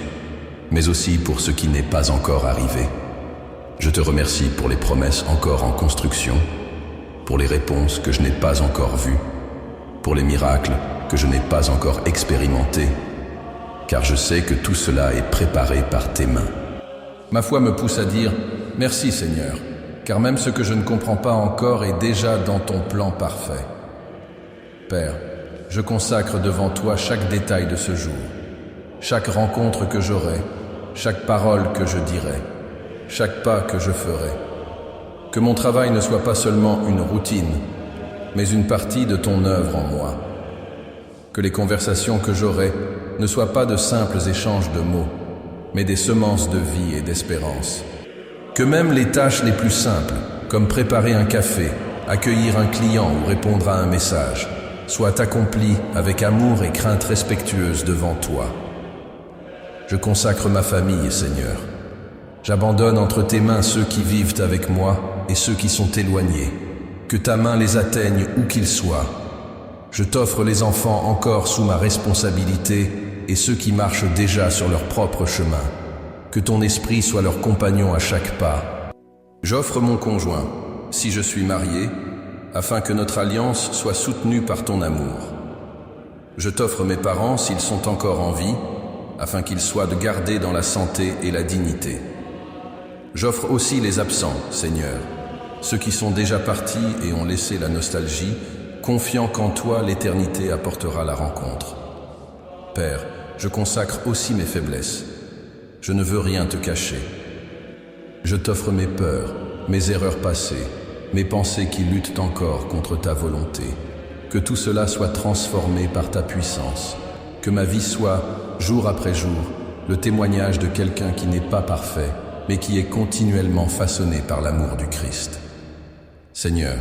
mais aussi pour ce qui n'est pas encore arrivé. Je te remercie pour les promesses encore en construction, pour les réponses que je n'ai pas encore vues, pour les miracles que je n'ai pas encore expérimentés, car je sais que tout cela est préparé par tes mains. Ma foi me pousse à dire « Merci Seigneur », car même ce que je ne comprends pas encore est déjà dans ton plan parfait. Père, je consacre devant toi chaque détail de ce jour, chaque rencontre que j'aurai, chaque parole que je dirai, chaque pas que je ferai. Que mon travail ne soit pas seulement une routine, mais une partie de ton œuvre en moi. Que les conversations que j'aurai ne soient pas de simples échanges de mots, mais des semences de vie et d'espérance. Que même les tâches les plus simples, comme préparer un café, accueillir un client ou répondre à un message, soient accomplies avec amour et crainte respectueuse devant toi. Je consacre ma famille, Seigneur. J'abandonne entre tes mains ceux qui vivent avec moi et ceux qui sont éloignés. Que ta main les atteigne où qu'ils soient. Je t'offre les enfants encore sous ma responsabilité et ceux qui marchent déjà sur leur propre chemin. Que ton esprit soit leur compagnon à chaque pas. J'offre mon conjoint, si je suis marié, afin que notre alliance soit soutenue par ton amour. Je t'offre mes parents s'ils sont encore en vie, afin qu'ils soient gardés dans la santé et la dignité. J'offre aussi les absents, Seigneur, ceux qui sont déjà partis et ont laissé la nostalgie, confiant qu'en toi l'éternité apportera la rencontre. Père, je consacre aussi mes faiblesses. Je ne veux rien te cacher. Je t'offre mes peurs, mes erreurs passées, mes pensées qui luttent encore contre ta volonté. Que tout cela soit transformé par ta puissance. Que ma vie soit, jour après jour, le témoignage de quelqu'un qui n'est pas parfait, mais qui est continuellement façonné par l'amour du Christ. Seigneur,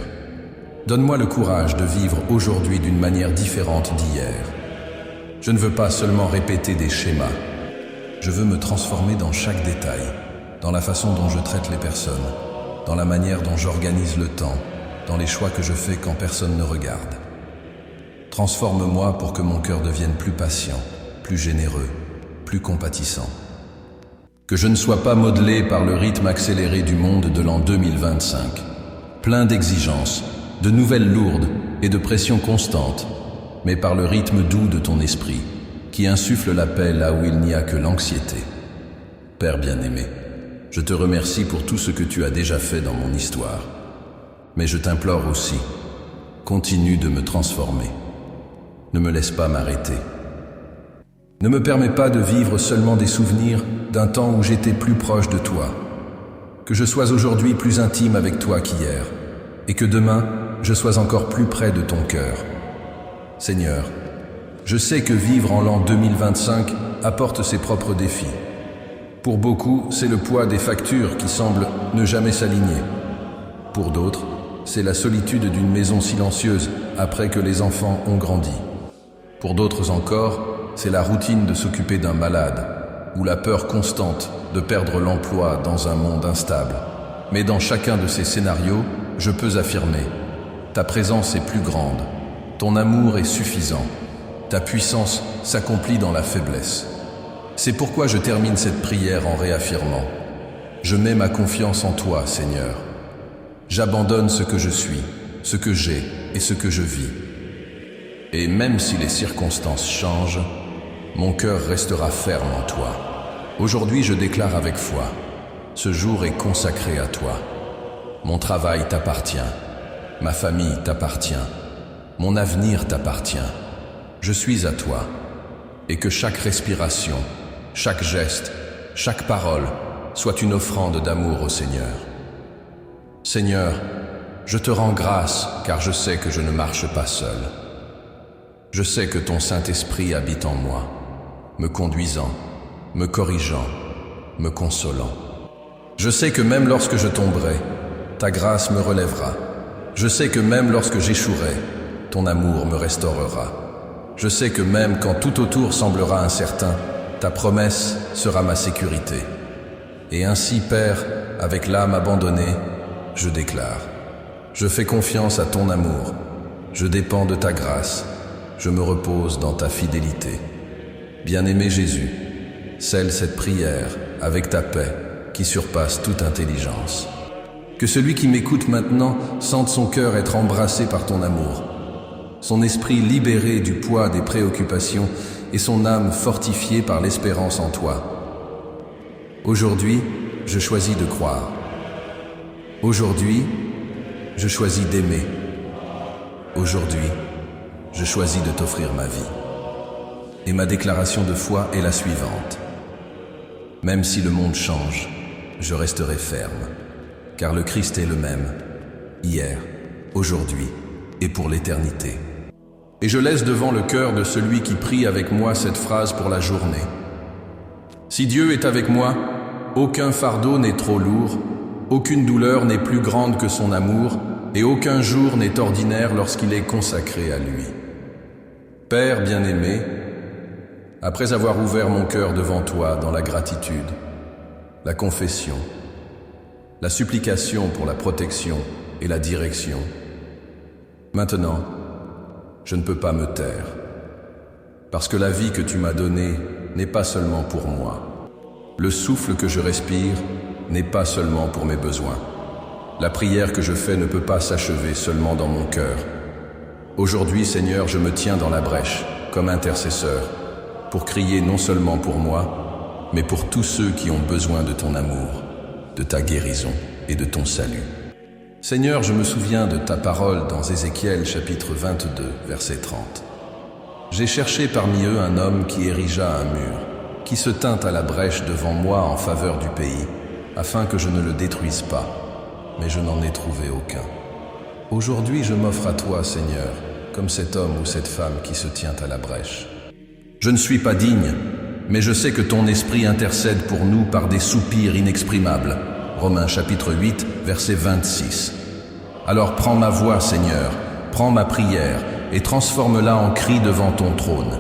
donne-moi le courage de vivre aujourd'hui d'une manière différente d'hier. Je ne veux pas seulement répéter des schémas. Je veux me transformer dans chaque détail, dans la façon dont je traite les personnes, dans la manière dont j'organise le temps, dans les choix que je fais quand personne ne regarde. Transforme-moi pour que mon cœur devienne plus patient, plus généreux, plus compatissant. Que je ne sois pas modelé par le rythme accéléré du monde de l'an 2025, plein d'exigences, de nouvelles lourdes et de pressions constantes, mais par le rythme doux de ton esprit, qui insuffle la paix là où il n'y a que l'anxiété. Père bien-aimé, je te remercie pour tout ce que tu as déjà fait dans mon histoire. Mais je t'implore aussi, continue de me transformer. Ne me laisse pas m'arrêter. Ne me permets pas de vivre seulement des souvenirs d'un temps où j'étais plus proche de toi. Que je sois aujourd'hui plus intime avec toi qu'hier, et que demain, je sois encore plus près de ton cœur. Seigneur, je sais que vivre en l'an 2025 apporte ses propres défis. Pour beaucoup, c'est le poids des factures qui semblent ne jamais s'aligner. Pour d'autres, c'est la solitude d'une maison silencieuse après que les enfants ont grandi. Pour d'autres encore, c'est la routine de s'occuper d'un malade ou la peur constante de perdre l'emploi dans un monde instable. Mais dans chacun de ces scénarios, je peux affirmer, ta présence est plus grande, ton amour est suffisant, ta puissance s'accomplit dans la faiblesse. C'est pourquoi je termine cette prière en réaffirmant, je mets ma confiance en toi, Seigneur. J'abandonne ce que je suis, ce que j'ai et ce que je vis. Et même si les circonstances changent, mon cœur restera ferme en toi. Aujourd'hui, je déclare avec foi, ce jour est consacré à toi. Mon travail t'appartient, ma famille t'appartient, mon avenir t'appartient. Je suis à toi, et que chaque respiration, chaque geste, chaque parole soit une offrande d'amour au Seigneur. Seigneur, je te rends grâce car je sais que je ne marche pas seul. Je sais que ton Saint-Esprit habite en moi, me conduisant, me corrigeant, me consolant. Je sais que même lorsque je tomberai, ta grâce me relèvera. Je sais que même lorsque j'échouerai, ton amour me restaurera. Je sais que même quand tout autour semblera incertain, ta promesse sera ma sécurité. Et ainsi, Père, avec l'âme abandonnée, je déclare, je fais confiance à ton amour, je dépends de ta grâce, je me repose dans ta fidélité. Bien-aimé Jésus, scelle cette prière avec ta paix qui surpasse toute intelligence. Que celui qui m'écoute maintenant sente son cœur être embrassé par ton amour, son esprit libéré du poids des préoccupations et son âme fortifiée par l'espérance en toi. Aujourd'hui, je choisis de croire. Aujourd'hui, je choisis d'aimer. Aujourd'hui, je choisis de t'offrir ma vie. Et ma déclaration de foi est la suivante. Même si le monde change, je resterai ferme, car le Christ est le même, hier, aujourd'hui et pour l'éternité. Et je laisse devant le cœur de celui qui prie avec moi cette phrase pour la journée. Si Dieu est avec moi, aucun fardeau n'est trop lourd, aucune douleur n'est plus grande que son amour, et aucun jour n'est ordinaire lorsqu'il est consacré à lui. Père bien-aimé, après avoir ouvert mon cœur devant toi dans la gratitude, la confession, la supplication pour la protection et la direction, maintenant, je ne peux pas me taire, parce que la vie que tu m'as donnée n'est pas seulement pour moi. Le souffle que je respire n'est pas seulement pour mes besoins. La prière que je fais ne peut pas s'achever seulement dans mon cœur. Aujourd'hui, Seigneur, je me tiens dans la brèche, comme intercesseur, pour crier non seulement pour moi, mais pour tous ceux qui ont besoin de ton amour, de ta guérison et de ton salut. Seigneur, je me souviens de ta parole dans Ézéchiel chapitre 22, verset 30. J'ai cherché parmi eux un homme qui érigea un mur, qui se tint à la brèche devant moi en faveur du pays, afin que je ne le détruise pas, mais je n'en ai trouvé aucun. Aujourd'hui, je m'offre à toi, Seigneur, comme cet homme ou cette femme qui se tient à la brèche. Je ne suis pas digne, mais je sais que ton esprit intercède pour nous par des soupirs inexprimables. Romains chapitre 8, verset 26. Alors prends ma voix, Seigneur, prends ma prière et transforme-la en cri devant ton trône.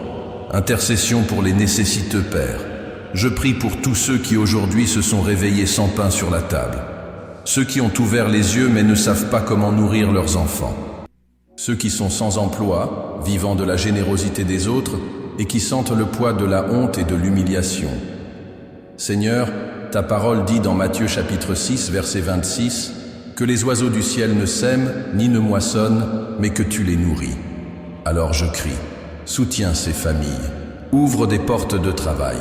Intercession pour les nécessiteux, Père. Je prie pour tous ceux qui aujourd'hui se sont réveillés sans pain sur la table. Ceux qui ont ouvert les yeux mais ne savent pas comment nourrir leurs enfants. Ceux qui sont sans emploi, vivant de la générosité des autres et qui sentent le poids de la honte et de l'humiliation. Seigneur, ta parole dit dans Matthieu chapitre 6, verset 26, que les oiseaux du ciel ne sèment ni ne moissonnent, mais que tu les nourris. Alors je crie, soutiens ces familles, ouvre des portes de travail,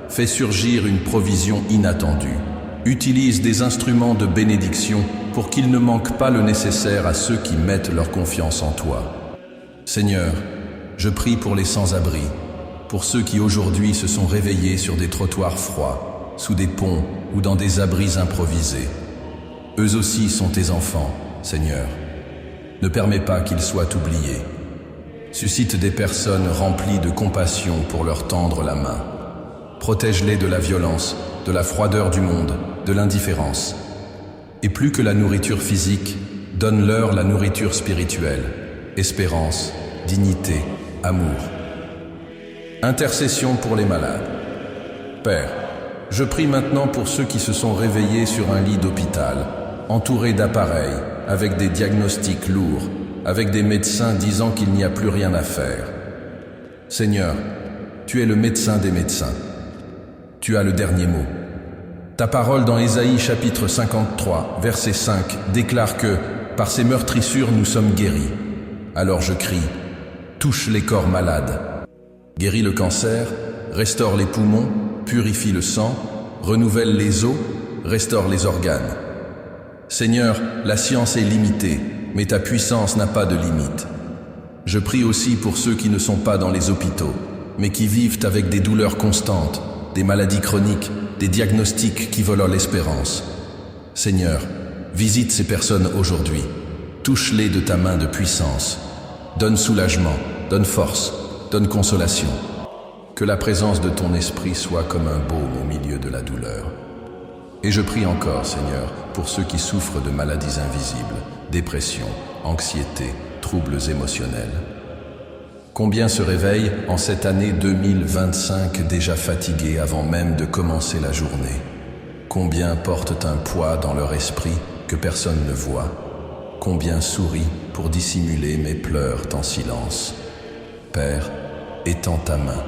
fais surgir une provision inattendue, utilise des instruments de bénédiction pour qu'il ne manque pas le nécessaire à ceux qui mettent leur confiance en toi. Seigneur, je prie pour les sans-abri, pour ceux qui aujourd'hui se sont réveillés sur des trottoirs froids, sous des ponts ou dans des abris improvisés. Eux aussi sont tes enfants, Seigneur. Ne permets pas qu'ils soient oubliés. Suscite des personnes remplies de compassion pour leur tendre la main. Protège-les de la violence, de la froideur du monde, de l'indifférence. Et plus que la nourriture physique, donne-leur la nourriture spirituelle, espérance, dignité, amour. Intercession pour les malades. Père, je prie maintenant pour ceux qui se sont réveillés sur un lit d'hôpital, entourés d'appareils, avec des diagnostics lourds, avec des médecins disant qu'il n'y a plus rien à faire. Seigneur, tu es le médecin des médecins. Tu as le dernier mot. Ta parole dans Ésaïe chapitre 53, verset 5, déclare que, par ces meurtrissures nous sommes guéris. Alors je crie, touche les corps malades. Guéris le cancer, restaure les poumons, purifie le sang, renouvelle les os, restaure les organes. Seigneur, la science est limitée, mais ta puissance n'a pas de limite. Je prie aussi pour ceux qui ne sont pas dans les hôpitaux, mais qui vivent avec des douleurs constantes, des maladies chroniques, des diagnostics qui volent l'espérance. Seigneur, visite ces personnes aujourd'hui. Touche-les de ta main de puissance. Donne soulagement, donne force, donne consolation. Que la présence de ton esprit soit comme un baume au milieu de la douleur. Et je prie encore, Seigneur, pour ceux qui souffrent de maladies invisibles, dépression, anxiété, troubles émotionnels. Combien se réveillent en cette année 2025 déjà fatigués avant même de commencer la journée? Combien portent un poids dans leur esprit que personne ne voit? Combien sourient pour dissimuler mais pleurent en silence? Père, étends ta main.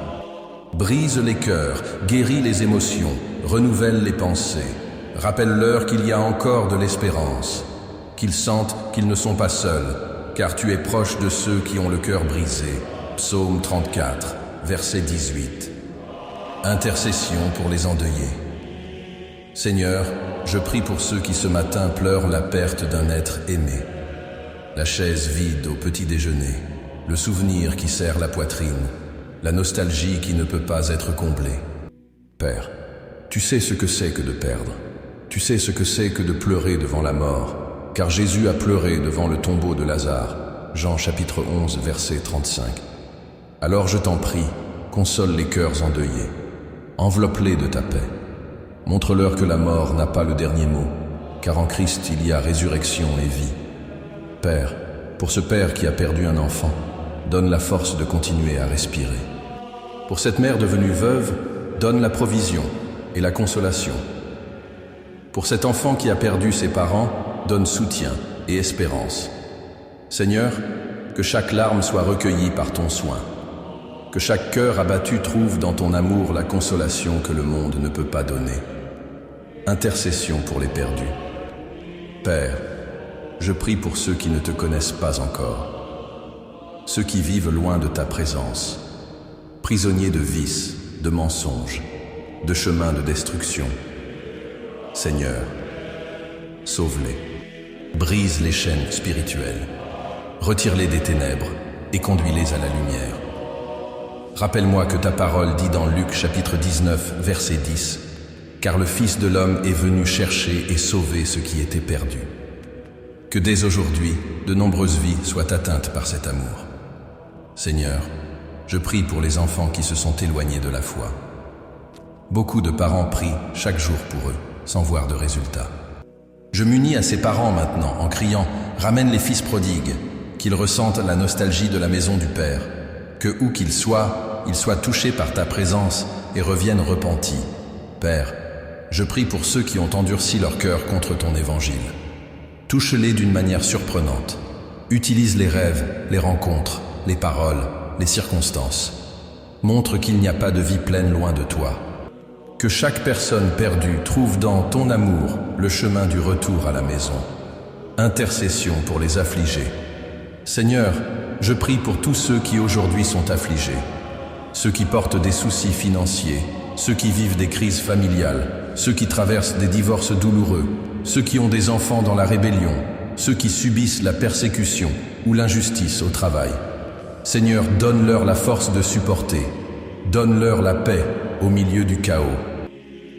Brise les cœurs, guéris les émotions, renouvelle les pensées. Rappelle-leur qu'il y a encore de l'espérance, qu'ils sentent qu'ils ne sont pas seuls, car tu es proche de ceux qui ont le cœur brisé. Psaume 34, verset 18. Intercession pour les endeuillés. Seigneur, je prie pour ceux qui ce matin pleurent la perte d'un être aimé. La chaise vide au petit déjeuner, le souvenir qui serre la poitrine, la nostalgie qui ne peut pas être comblée. Père, tu sais ce que c'est que de perdre. Tu sais ce que c'est que de pleurer devant la mort, car Jésus a pleuré devant le tombeau de Lazare. Jean chapitre 11, verset 35. Alors je t'en prie, console les cœurs endeuillés. Enveloppe-les de ta paix. Montre-leur que la mort n'a pas le dernier mot, car en Christ il y a résurrection et vie. Père, pour ce père qui a perdu un enfant, donne la force de continuer à respirer. Pour cette mère devenue veuve, donne la provision et la consolation. Pour cet enfant qui a perdu ses parents, donne soutien et espérance. Seigneur, que chaque larme soit recueillie par ton soin. Que chaque cœur abattu trouve dans ton amour la consolation que le monde ne peut pas donner. Intercession pour les perdus. Père, je prie pour ceux qui ne te connaissent pas encore. Ceux qui vivent loin de ta présence. Prisonniers de vices, de mensonges, de chemins de destruction. Seigneur, sauve-les. Brise les chaînes spirituelles. Retire-les des ténèbres et conduis-les à la lumière. Rappelle-moi que ta parole dit dans Luc chapitre 19, verset 10, « Car le Fils de l'homme est venu chercher et sauver ce qui était perdu. » Que dès aujourd'hui, de nombreuses vies soient atteintes par cet amour. Seigneur, je prie pour les enfants qui se sont éloignés de la foi. Beaucoup de parents prient chaque jour pour eux, sans voir de résultat. Je m'unis à ces parents maintenant en criant « Ramène les fils prodigues », qu'ils ressentent la nostalgie de la maison du Père, que où qu'ils soient touchés par ta présence et reviennent repentis. Père, je prie pour ceux qui ont endurci leur cœur contre ton évangile. Touche-les d'une manière surprenante. Utilise les rêves, les rencontres, les paroles, les circonstances. Montre qu'il n'y a pas de vie pleine loin de toi. Que chaque personne perdue trouve dans ton amour le chemin du retour à la maison. Intercession pour les affligés. Seigneur, je prie pour tous ceux qui aujourd'hui sont affligés, ceux qui portent des soucis financiers, ceux qui vivent des crises familiales, ceux qui traversent des divorces douloureux, ceux qui ont des enfants dans la rébellion, ceux qui subissent la persécution ou l'injustice au travail. Seigneur, donne-leur la force de supporter, donne-leur la paix au milieu du chaos,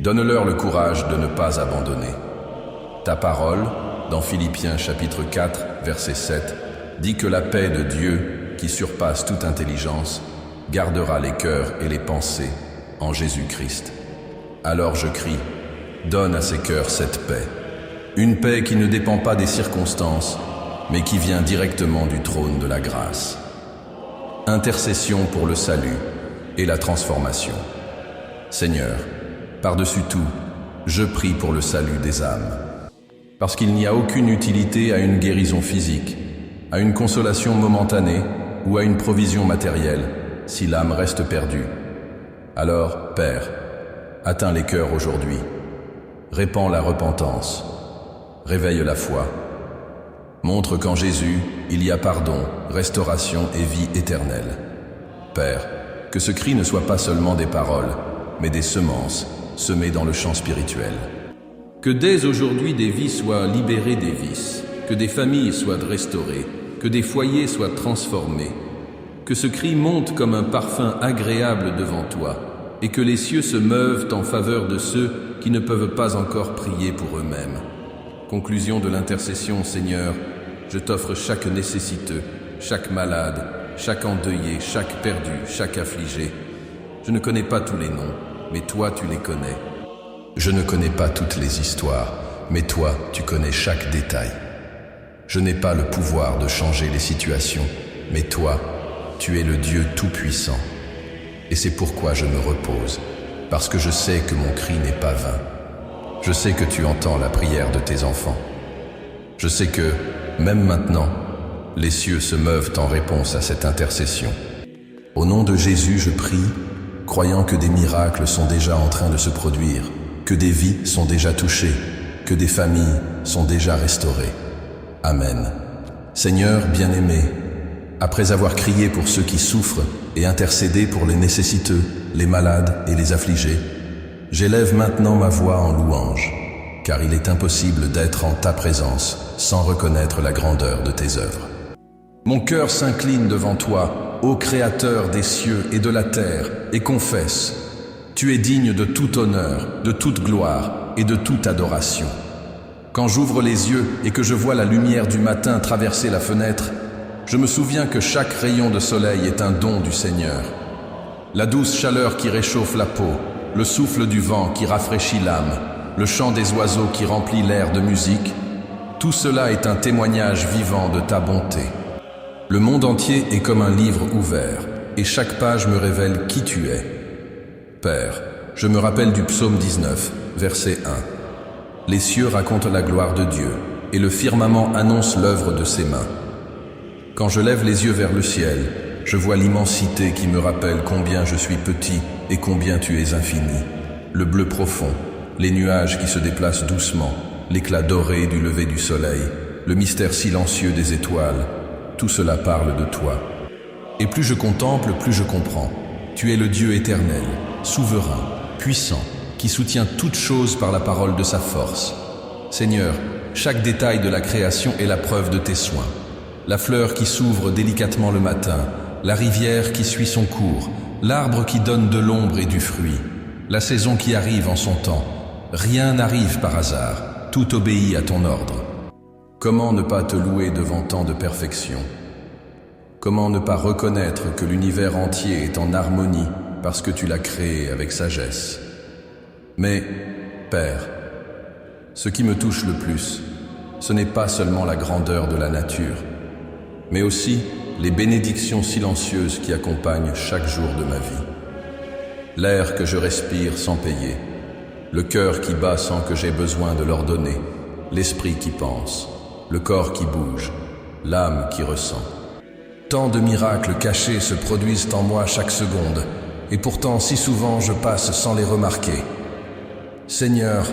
donne-leur le courage de ne pas abandonner. Ta parole, dans Philippiens chapitre 4, verset 7, dit que la paix de Dieu, qui surpasse toute intelligence, gardera les cœurs et les pensées en Jésus-Christ. Alors je crie, donne à ces cœurs cette paix. Une paix qui ne dépend pas des circonstances, mais qui vient directement du trône de la grâce. Intercession pour le salut et la transformation. Seigneur, par-dessus tout, je prie pour le salut des âmes. Parce qu'il n'y a aucune utilité à une guérison physique, à une consolation momentanée ou à une provision matérielle, si l'âme reste perdue. Alors, Père, atteins les cœurs aujourd'hui, répands la repentance, réveille la foi, montre qu'en Jésus, il y a pardon, restauration et vie éternelle. Père, que ce cri ne soit pas seulement des paroles, mais des semences semées dans le champ spirituel. Que dès aujourd'hui des vies soient libérées des vices, que des familles soient restaurées, que des foyers soient transformés, que ce cri monte comme un parfum agréable devant toi, et que les cieux se meuvent en faveur de ceux qui ne peuvent pas encore prier pour eux-mêmes. Conclusion de l'intercession, Seigneur, je t'offre chaque nécessiteux, chaque malade, chaque endeuillé, chaque perdu, chaque affligé. Je ne connais pas tous les noms, mais toi tu les connais. Je ne connais pas toutes les histoires, mais toi tu connais chaque détail. Je n'ai pas le pouvoir de changer les situations, mais toi, tu es le Dieu Tout-Puissant. Et c'est pourquoi je me repose, parce que je sais que mon cri n'est pas vain. Je sais que tu entends la prière de tes enfants. Je sais que, même maintenant, les cieux se meuvent en réponse à cette intercession. Au nom de Jésus, je prie, croyant que des miracles sont déjà en train de se produire, que des vies sont déjà touchées, que des familles sont déjà restaurées. Amen. Seigneur bien-aimé, après avoir crié pour ceux qui souffrent et intercédé pour les nécessiteux, les malades et les affligés, j'élève maintenant ma voix en louange, car il est impossible d'être en ta présence sans reconnaître la grandeur de tes œuvres. Mon cœur s'incline devant toi, ô Créateur des cieux et de la terre, et confesse, tu es digne de tout honneur, de toute gloire et de toute adoration. Quand j'ouvre les yeux et que je vois la lumière du matin traverser la fenêtre, je me souviens que chaque rayon de soleil est un don du Seigneur. La douce chaleur qui réchauffe la peau, le souffle du vent qui rafraîchit l'âme, le chant des oiseaux qui remplit l'air de musique, tout cela est un témoignage vivant de ta bonté. Le monde entier est comme un livre ouvert, et chaque page me révèle qui tu es. Père, je me rappelle du psaume 19, verset 1. Les cieux racontent la gloire de Dieu, et le firmament annonce l'œuvre de ses mains. Quand je lève les yeux vers le ciel, je vois l'immensité qui me rappelle combien je suis petit et combien tu es infini. Le bleu profond, les nuages qui se déplacent doucement, l'éclat doré du lever du soleil, le mystère silencieux des étoiles, tout cela parle de toi. Et plus je contemple, plus je comprends. Tu es le Dieu éternel, souverain, puissant, qui soutient toute chose par la parole de sa force. Seigneur, chaque détail de la création est la preuve de tes soins. La fleur qui s'ouvre délicatement le matin, la rivière qui suit son cours, l'arbre qui donne de l'ombre et du fruit, la saison qui arrive en son temps. Rien n'arrive par hasard, tout obéit à ton ordre. Comment ne pas te louer devant tant de perfection? Comment ne pas reconnaître que l'univers entier est en harmonie parce que tu l'as créé avec sagesse? Mais, Père, ce qui me touche le plus, ce n'est pas seulement la grandeur de la nature, mais aussi les bénédictions silencieuses qui accompagnent chaque jour de ma vie. L'air que je respire sans payer, le cœur qui bat sans que j'aie besoin de l'ordonner, l'esprit qui pense, le corps qui bouge, l'âme qui ressent. Tant de miracles cachés se produisent en moi chaque seconde, et pourtant si souvent je passe sans les remarquer. Seigneur,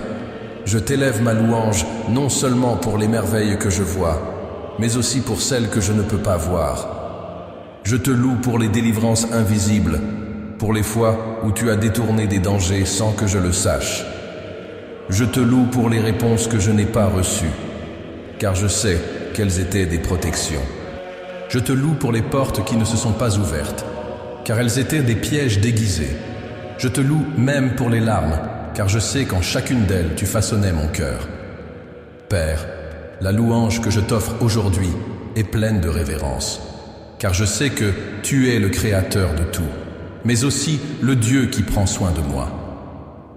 je t'élève ma louange non seulement pour les merveilles que je vois, mais aussi pour celles que je ne peux pas voir. Je te loue pour les délivrances invisibles, pour les fois où tu as détourné des dangers sans que je le sache. Je te loue pour les réponses que je n'ai pas reçues, car je sais qu'elles étaient des protections. Je te loue pour les portes qui ne se sont pas ouvertes, car elles étaient des pièges déguisés. Je te loue même pour les larmes, car je sais qu'en chacune d'elles tu façonnais mon cœur. Père, la louange que je t'offre aujourd'hui est pleine de révérence, car je sais que tu es le Créateur de tout, mais aussi le Dieu qui prend soin de moi.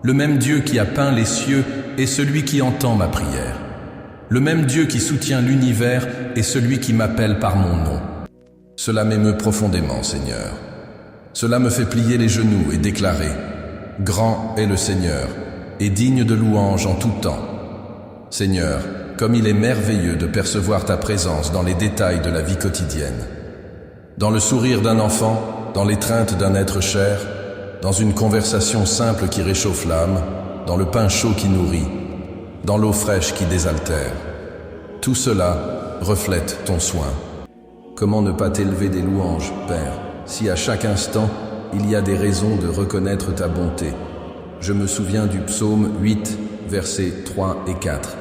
Le même Dieu qui a peint les cieux est celui qui entend ma prière. Le même Dieu qui soutient l'univers est celui qui m'appelle par mon nom. Cela m'émeut profondément, Seigneur. Cela me fait plier les genoux et déclarer « Grand est le Seigneur, et digne de louange en tout temps. » Seigneur, comme il est merveilleux de percevoir ta présence dans les détails de la vie quotidienne. Dans le sourire d'un enfant, dans l'étreinte d'un être cher, dans une conversation simple qui réchauffe l'âme, dans le pain chaud qui nourrit, dans l'eau fraîche qui désaltère. Tout cela reflète ton soin. Comment ne pas t'élever des louanges, Père, si à chaque instant, il y a des raisons de reconnaître ta bonté. Je me souviens du psaume 8, versets 3 et 4.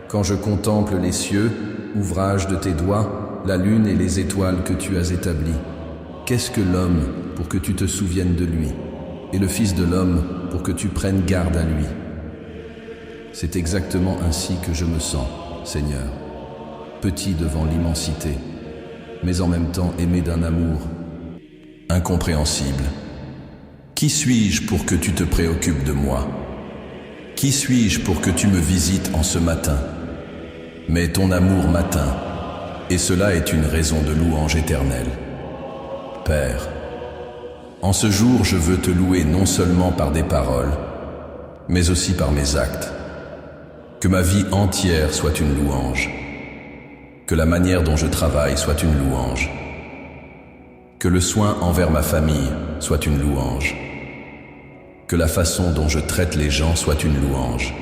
Quand je contemple les cieux, ouvrage de tes doigts, la lune et les étoiles que tu as établies. Qu'est-ce que l'homme pour que tu te souviennes de lui, et le Fils de l'homme pour que tu prennes garde à lui? C'est exactement ainsi que je me sens, Seigneur, petit devant l'immensité, mais en même temps aimé d'un amour incompréhensible. Qui suis-je pour que tu te préoccupes de moi? Qui suis-je pour que tu me visites en ce matin? Mais ton amour m'atteint, et cela est une raison de louange éternelle. Père, en ce jour je veux te louer non seulement par des paroles, mais aussi par mes actes. Que ma vie entière soit une louange. Que la manière dont je travaille soit une louange. Que le soin envers ma famille soit une louange. Que la façon dont je traite les gens soit une louange.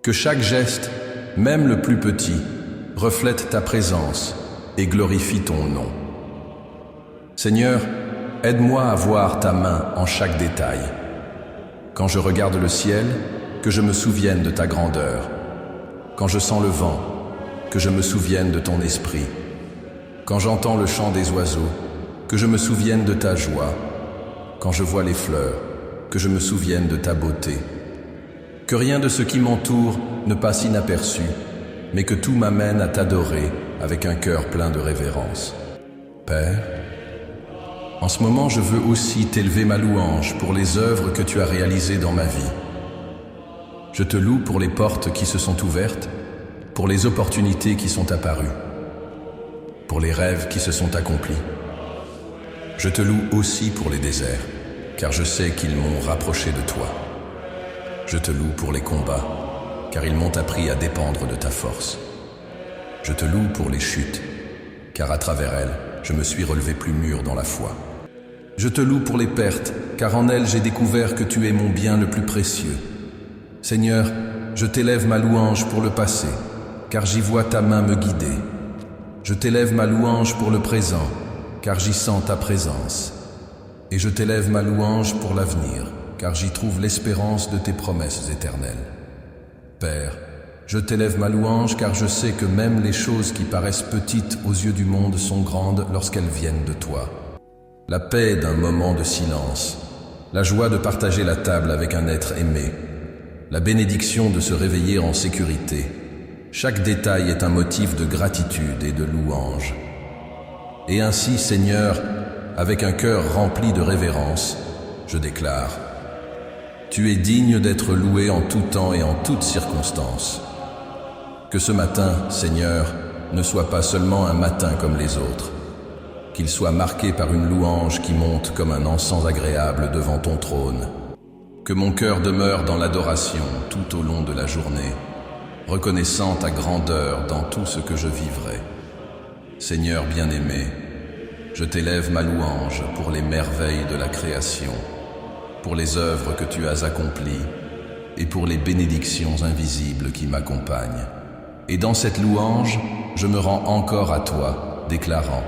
Que chaque geste, même le plus petit, reflète ta présence et glorifie ton nom. Seigneur, aide-moi à voir ta main en chaque détail. Quand je regarde le ciel, que je me souvienne de ta grandeur. Quand je sens le vent, que je me souvienne de ton esprit. Quand j'entends le chant des oiseaux, que je me souvienne de ta joie. Quand je vois les fleurs, que je me souvienne de ta beauté. Que rien de ce qui m'entoure ne passe inaperçu, mais que tout m'amène à t'adorer avec un cœur plein de révérence. Père, en ce moment je veux aussi t'élever ma louange pour les œuvres que tu as réalisées dans ma vie. Je te loue pour les portes qui se sont ouvertes, pour les opportunités qui sont apparues, pour les rêves qui se sont accomplis. Je te loue aussi pour les déserts, car je sais qu'ils m'ont rapproché de toi. Je te loue pour les combats, car ils m'ont appris à dépendre de ta force. Je te loue pour les chutes, car à travers elles, je me suis relevé plus mûr dans la foi. Je te loue pour les pertes, car en elles j'ai découvert que tu es mon bien le plus précieux. Seigneur, je t'élève ma louange pour le passé, car j'y vois ta main me guider. Je t'élève ma louange pour le présent, car j'y sens ta présence. Et je t'élève ma louange pour l'avenir, car j'y trouve l'espérance de tes promesses éternelles. Père, je t'élève ma louange, car je sais que même les choses qui paraissent petites aux yeux du monde sont grandes lorsqu'elles viennent de toi. La paix d'un moment de silence, la joie de partager la table avec un être aimé, la bénédiction de se réveiller en sécurité. Chaque détail est un motif de gratitude et de louange. Et ainsi, Seigneur, avec un cœur rempli de révérence, je déclare: Tu es digne d'être loué en tout temps et en toutes circonstances. Que ce matin, Seigneur, ne soit pas seulement un matin comme les autres, qu'il soit marqué par une louange qui monte comme un encens agréable devant ton trône. Que mon cœur demeure dans l'adoration tout au long de la journée, reconnaissant ta grandeur dans tout ce que je vivrai. Seigneur bien-aimé, je t'élève ma louange pour les merveilles de la création, pour les œuvres que tu as accomplies et pour les bénédictions invisibles qui m'accompagnent. Et dans cette louange, je me rends encore à toi, déclarant: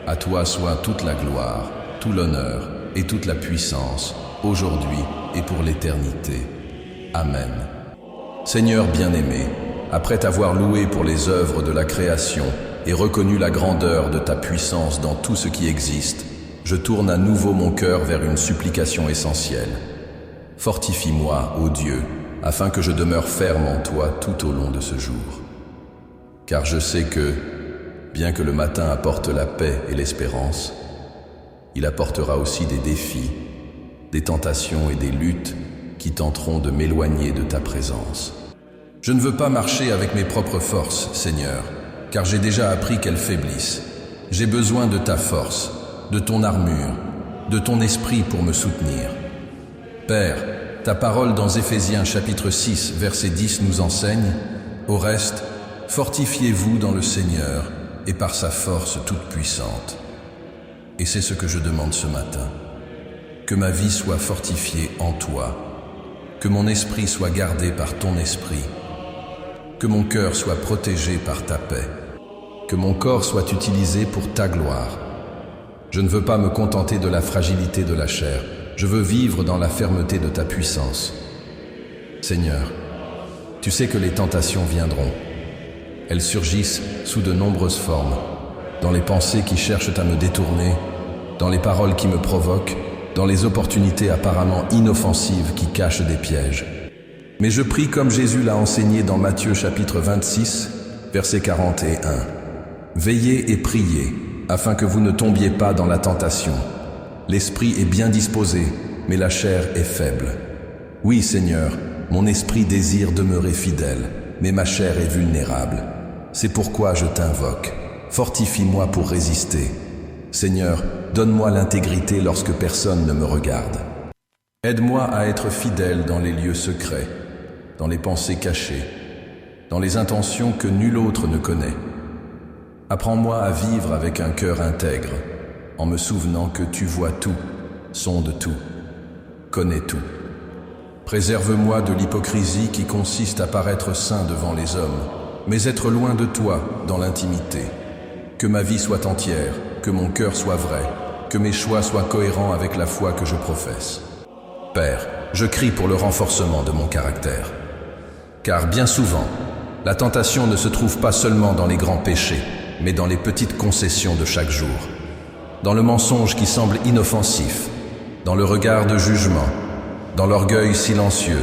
à toi soit toute la gloire, tout l'honneur et toute la puissance, aujourd'hui et pour l'éternité. Amen. Seigneur bien-aimé, après t'avoir loué pour les œuvres de la création et reconnu la grandeur de ta puissance dans tout ce qui existe, je tourne à nouveau mon cœur vers une supplication essentielle. Fortifie-moi, ô Dieu, afin que je demeure ferme en toi tout au long de ce jour. Car je sais que, bien que le matin apporte la paix et l'espérance, il apportera aussi des défis, des tentations et des luttes qui tenteront de m'éloigner de ta présence. Je ne veux pas marcher avec mes propres forces, Seigneur, car j'ai déjà appris qu'elles faiblissent. J'ai besoin de ta force, de ton armure, de ton esprit pour me soutenir. Père, ta parole dans Éphésiens chapitre 6, verset 10 nous enseigne: au reste, fortifiez-vous dans le Seigneur et par sa force toute puissante. Et c'est ce que je demande ce matin. Que ma vie soit fortifiée en toi, que mon esprit soit gardé par ton esprit, que mon cœur soit protégé par ta paix, que mon corps soit utilisé pour ta gloire. Je ne veux pas me contenter de la fragilité de la chair, je veux vivre dans la fermeté de ta puissance. Seigneur, tu sais que les tentations viendront. Elles surgissent sous de nombreuses formes, dans les pensées qui cherchent à me détourner, dans les paroles qui me provoquent, dans les opportunités apparemment inoffensives qui cachent des pièges. Mais je prie comme Jésus l'a enseigné dans Matthieu chapitre 26, verset 41. Veillez et priez, afin que vous ne tombiez pas dans la tentation. L'esprit est bien disposé, mais la chair est faible. Oui, Seigneur, mon esprit désire demeurer fidèle, mais ma chair est vulnérable. C'est pourquoi je t'invoque. Fortifie-moi pour résister. Seigneur, donne-moi l'intégrité lorsque personne ne me regarde. Aide-moi à être fidèle dans les lieux secrets, dans les pensées cachées, dans les intentions que nul autre ne connaît. Apprends-moi à vivre avec un cœur intègre, en me souvenant que tu vois tout, sondes tout, connais tout. Préserve-moi de l'hypocrisie qui consiste à paraître saint devant les hommes, mais être loin de toi dans l'intimité. Que ma vie soit entière, que mon cœur soit vrai, que mes choix soient cohérents avec la foi que je professe. Père, je crie pour le renforcement de mon caractère. Car bien souvent, la tentation ne se trouve pas seulement dans les grands péchés, mais dans les petites concessions de chaque jour. Dans le mensonge qui semble inoffensif, dans le regard de jugement, dans l'orgueil silencieux,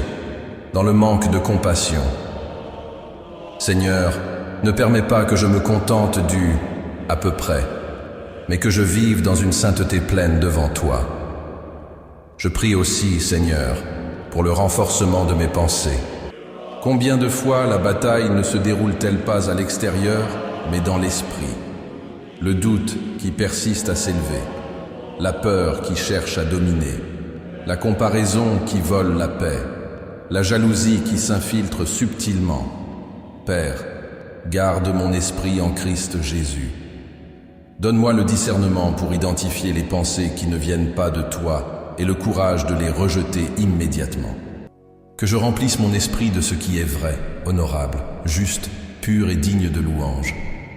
dans le manque de compassion. Seigneur, ne permets pas que je me contente du « à peu près », mais que je vive dans une sainteté pleine devant toi. Je prie aussi, Seigneur, pour le renforcement de mes pensées. Combien de fois la bataille ne se déroule-t-elle pas à l'extérieur, mais dans l'esprit? Le doute qui persiste à s'élever, la peur qui cherche à dominer, la comparaison qui vole la paix, la jalousie qui s'infiltre subtilement. Père, garde mon esprit en Christ Jésus. Donne-moi le discernement pour identifier les pensées qui ne viennent pas de toi et le courage de les rejeter immédiatement. Que je remplisse mon esprit de ce qui est vrai, honorable, juste, pur et digne de louange.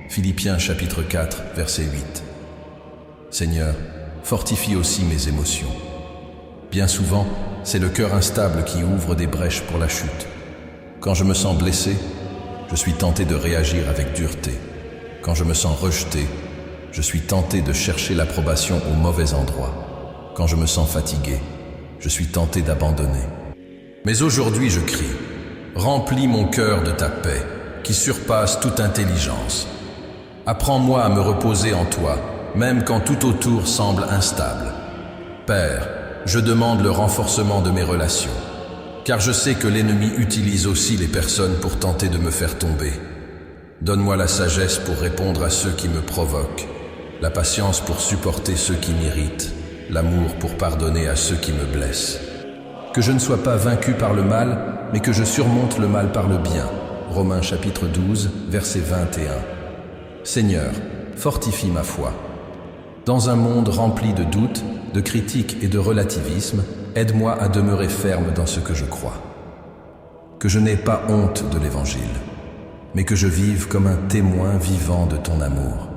Philippiens chapitre 4, verset 8. Seigneur, fortifie aussi mes émotions. Bien souvent, c'est le cœur instable qui ouvre des brèches pour la chute. Quand je me sens blessé, je suis tenté de réagir avec dureté. Quand je me sens rejeté, je suis tenté de chercher l'approbation au mauvais endroit. Quand je me sens fatigué, je suis tenté d'abandonner. Mais aujourd'hui je crie, remplis mon cœur de ta paix, qui surpasse toute intelligence. Apprends-moi à me reposer en toi, même quand tout autour semble instable. Père, je demande le renforcement de mes relations, car je sais que l'ennemi utilise aussi les personnes pour tenter de me faire tomber. Donne-moi la sagesse pour répondre à ceux qui me provoquent, la patience pour supporter ceux qui m'irritent, l'amour pour pardonner à ceux qui me blessent. Que je ne sois pas vaincu par le mal, mais que je surmonte le mal par le bien. Romains chapitre 12, verset 21. Seigneur, fortifie ma foi. Dans un monde rempli de doutes, de critiques et de relativisme, aide-moi à demeurer ferme dans ce que je crois. que je n'ai pas honte de l'Évangile, mais que je vive comme un témoin vivant de ton amour,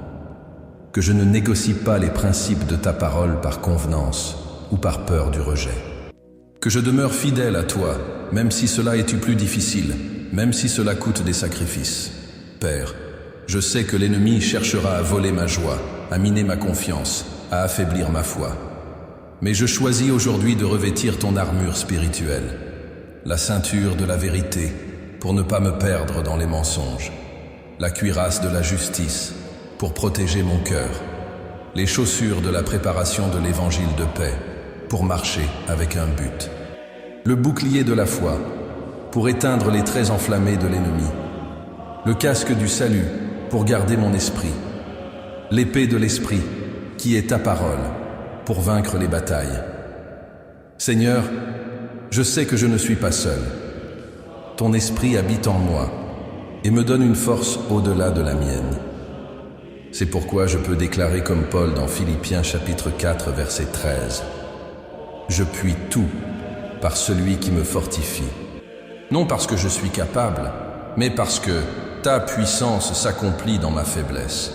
que je ne négocie pas les principes de ta parole par convenance ou par peur du rejet, que je demeure fidèle à toi, même si cela est plus difficile, même si cela coûte des sacrifices. Père, je sais que l'ennemi cherchera à voler ma joie, à miner ma confiance, à affaiblir ma foi. Mais je choisis aujourd'hui de revêtir ton armure spirituelle, la ceinture de la vérité, pour ne pas me perdre dans les mensonges, la cuirasse de la justice, pour protéger mon cœur, les chaussures de la préparation de l'évangile de paix, pour marcher avec un but, le bouclier de la foi, pour éteindre les traits enflammés de l'ennemi, le casque du salut, pour garder mon esprit, l'épée de l'esprit, qui est ta parole, pour vaincre les batailles. Seigneur, je sais que je ne suis pas seul. Ton esprit habite en moi et me donne une force au-delà de la mienne. C'est pourquoi je peux déclarer comme Paul dans Philippiens chapitre 4 verset 13. Je puis tout par celui qui me fortifie. Non parce que je suis capable, mais parce que ta puissance s'accomplit dans ma faiblesse.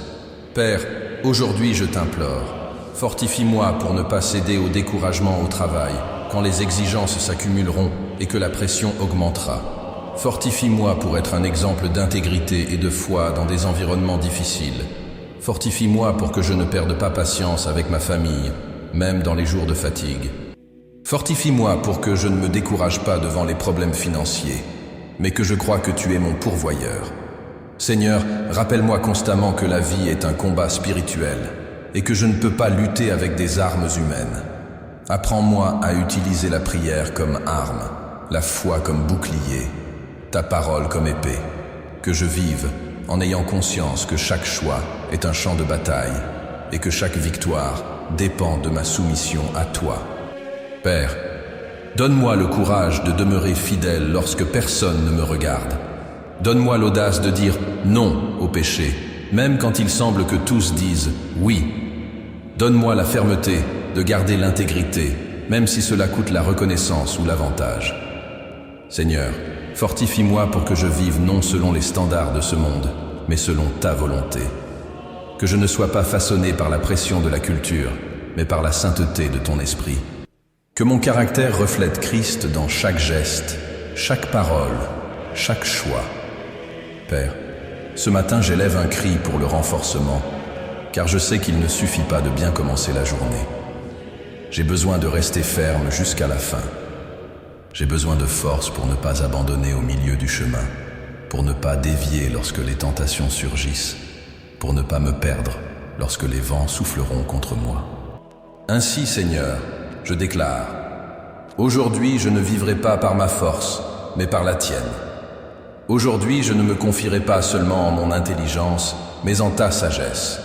Père, aujourd'hui je t'implore, fortifie-moi pour ne pas céder au découragement au travail, quand les exigences s'accumuleront et que la pression augmentera. Fortifie-moi pour être un exemple d'intégrité et de foi dans des environnements difficiles. Fortifie-moi pour que je ne perde pas patience avec ma famille, même dans les jours de fatigue. Fortifie-moi pour que je ne me décourage pas devant les problèmes financiers, mais que je crois que tu es mon pourvoyeur. Seigneur, rappelle-moi constamment que la vie est un combat spirituel et que je ne peux pas lutter avec des armes humaines. Apprends-moi à utiliser la prière comme arme, la foi comme bouclier, ta parole comme épée. Que je vive en ayant conscience que chaque choix est un champ de bataille et que chaque victoire dépend de ma soumission à toi. Père, donne-moi le courage de demeurer fidèle lorsque personne ne me regarde. Donne-moi l'audace de dire non au péché, même quand il semble que tous disent oui. Donne-moi la fermeté de garder l'intégrité, même si cela coûte la reconnaissance ou l'avantage. Seigneur, fortifie-moi pour que je vive non selon les standards de ce monde, mais selon ta volonté. Que je ne sois pas façonné par la pression de la culture, mais par la sainteté de ton esprit. Que mon caractère reflète Christ dans chaque geste, chaque parole, chaque choix. Père, ce matin j'élève un cri pour le renforcement, car je sais qu'il ne suffit pas de bien commencer la journée. J'ai besoin de rester ferme jusqu'à la fin. J'ai besoin de force pour ne pas abandonner au milieu du chemin, pour ne pas dévier lorsque les tentations surgissent, pour ne pas me perdre lorsque les vents souffleront contre moi. Ainsi, Seigneur, je déclare, aujourd'hui je ne vivrai pas par ma force, mais par la tienne. Aujourd'hui je ne me confierai pas seulement en mon intelligence, mais en ta sagesse.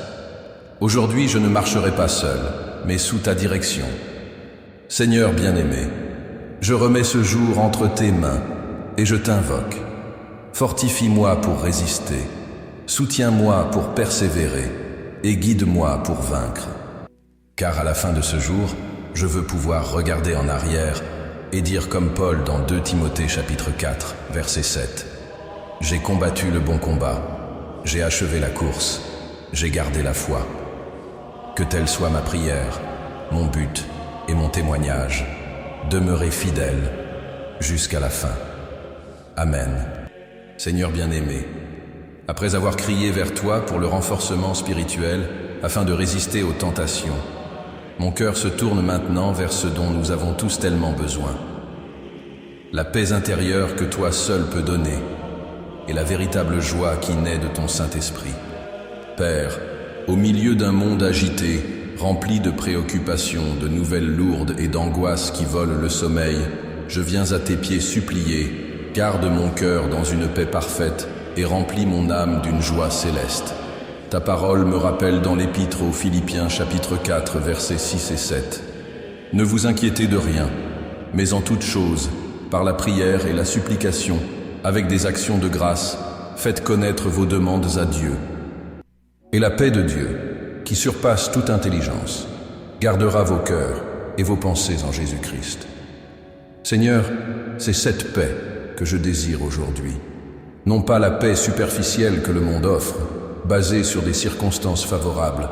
Aujourd'hui je ne marcherai pas seul, mais sous ta direction. Seigneur bien-aimé, je remets ce jour entre tes mains et je t'invoque. Fortifie-moi pour résister, soutiens-moi pour persévérer et guide-moi pour vaincre. Car à la fin de ce jour, je veux pouvoir regarder en arrière et dire comme Paul dans 2 Timothée chapitre 4, verset 7. J'ai combattu le bon combat, j'ai achevé la course, j'ai gardé la foi. Que telle soit ma prière, mon but et mon témoignage, demeurer fidèle jusqu'à la fin. Amen. Seigneur bien-aimé, après avoir crié vers toi pour le renforcement spirituel afin de résister aux tentations, mon cœur se tourne maintenant vers ce dont nous avons tous tellement besoin. La paix intérieure que toi seul peux donner et la véritable joie qui naît de ton Saint-Esprit. Père, au milieu d'un monde agité, rempli de préoccupations, de nouvelles lourdes et d'angoisses qui volent le sommeil, je viens à tes pieds supplier, garde mon cœur dans une paix parfaite et remplis mon âme d'une joie céleste. Ta parole me rappelle dans l'Épître aux Philippiens chapitre 4 versets 6 et 7. Ne vous inquiétez de rien, mais en toute chose, par la prière et la supplication, avec des actions de grâce, faites connaître vos demandes à Dieu. Et la paix de Dieu, qui surpasse toute intelligence, gardera vos cœurs et vos pensées en Jésus-Christ. Seigneur, c'est cette paix que je désire aujourd'hui. Non pas la paix superficielle que le monde offre, basée sur des circonstances favorables,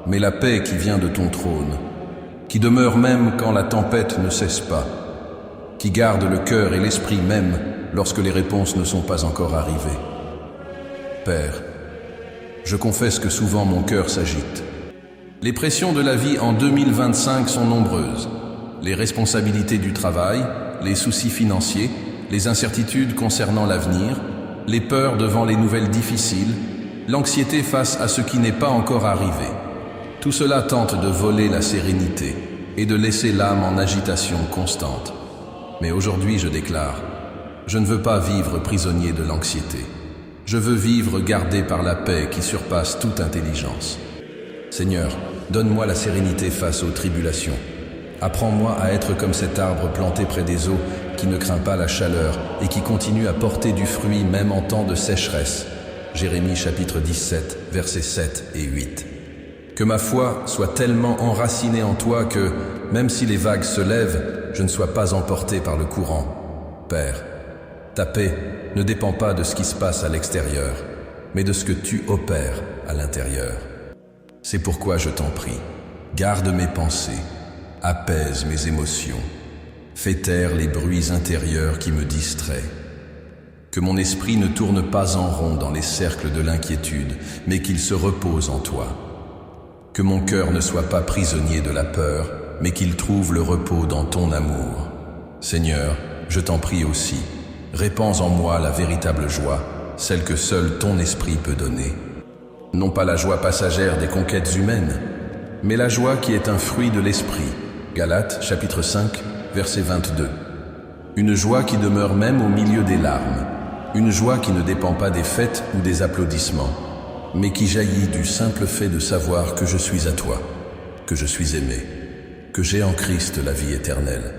mais la paix qui vient de ton trône, qui demeure même quand la tempête ne cesse pas, qui garde le cœur et l'esprit même lorsque les réponses ne sont pas encore arrivées. Père, je confesse que souvent mon cœur s'agite. Les pressions de la vie en 2025 sont nombreuses. Les responsabilités du travail, les soucis financiers, les incertitudes concernant l'avenir, les peurs devant les nouvelles difficiles, l'anxiété face à ce qui n'est pas encore arrivé. Tout cela tente de voler la sérénité et de laisser l'âme en agitation constante. Mais aujourd'hui, je déclare, je ne veux pas vivre prisonnier de l'anxiété. Je veux vivre gardé par la paix qui surpasse toute intelligence. Seigneur, donne-moi la sérénité face aux tribulations. Apprends-moi à être comme cet arbre planté près des eaux qui ne craint pas la chaleur et qui continue à porter du fruit même en temps de sécheresse. Jérémie chapitre 17, versets 7 et 8. Que ma foi soit tellement enracinée en toi que, même si les vagues se lèvent, je ne sois pas emporté par le courant. Père, ta paix ne dépend pas de ce qui se passe à l'extérieur, mais de ce que tu opères à l'intérieur. C'est pourquoi je t'en prie, garde mes pensées, apaise mes émotions, fais taire les bruits intérieurs qui me distraient. Que mon esprit ne tourne pas en rond dans les cercles de l'inquiétude, mais qu'il se repose en toi. Que mon cœur ne soit pas prisonnier de la peur, mais qu'il trouve le repos dans ton amour. Seigneur, je t'en prie aussi, répands en moi la véritable joie, celle que seul ton esprit peut donner. Non pas la joie passagère des conquêtes humaines, mais la joie qui est un fruit de l'esprit. Galates chapitre 5, verset 22. Une joie qui demeure même au milieu des larmes. Une joie qui ne dépend pas des fêtes ou des applaudissements, mais qui jaillit du simple fait de savoir que je suis à toi, que je suis aimé, que j'ai en Christ la vie éternelle.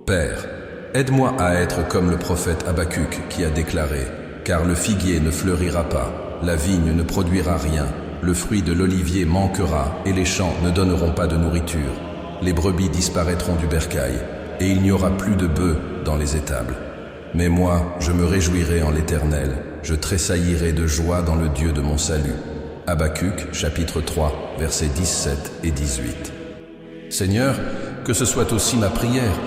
Père, aide-moi à être comme le prophète Habacuc qui a déclaré « Car le figuier ne fleurira pas, la vigne ne produira rien, le fruit de l'olivier manquera et les champs ne donneront pas de nourriture. Les brebis disparaîtront du bercail et il n'y aura plus de bœufs dans les étables. Mais moi, je me réjouirai en l'Éternel, je tressaillirai de joie dans le Dieu de mon salut. » Habacuc, chapitre 3, versets 17 et 18. Seigneur, que ce soit aussi ma prière,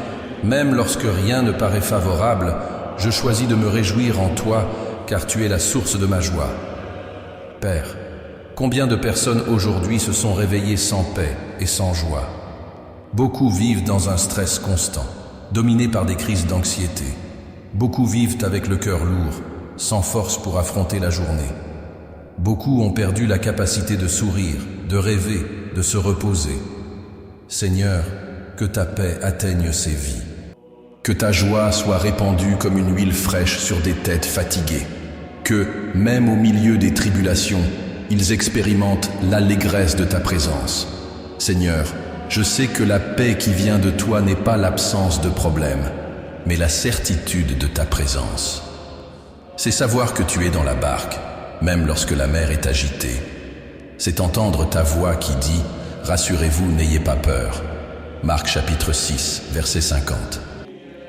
même lorsque rien ne paraît favorable, je choisis de me réjouir en toi, car tu es la source de ma joie. Père, combien de personnes aujourd'hui se sont réveillées sans paix et sans joie? Beaucoup vivent dans un stress constant, dominés par des crises d'anxiété. Beaucoup vivent avec le cœur lourd, sans force pour affronter la journée. Beaucoup ont perdu la capacité de sourire, de rêver, de se reposer. Seigneur, que ta paix atteigne ces vies. Que ta joie soit répandue comme une huile fraîche sur des têtes fatiguées. Que, même au milieu des tribulations, ils expérimentent l'allégresse de ta présence. Seigneur, je sais que la paix qui vient de toi n'est pas l'absence de problèmes, mais la certitude de ta présence. C'est savoir que tu es dans la barque, même lorsque la mer est agitée. C'est entendre ta voix qui dit « Rassurez-vous, n'ayez pas peur ». Marc chapitre 6, verset 50.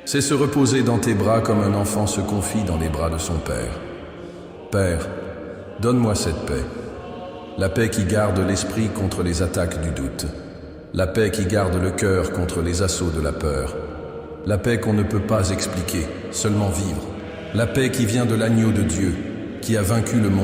C'est se reposer dans tes bras comme un enfant se confie dans les bras de son Père. Père, donne-moi cette paix. La paix qui garde l'esprit contre les attaques du doute. La paix qui garde le cœur contre les assauts de la peur. La paix qu'on ne peut pas expliquer, seulement vivre. La paix qui vient de l'agneau de Dieu, qui a vaincu le monde.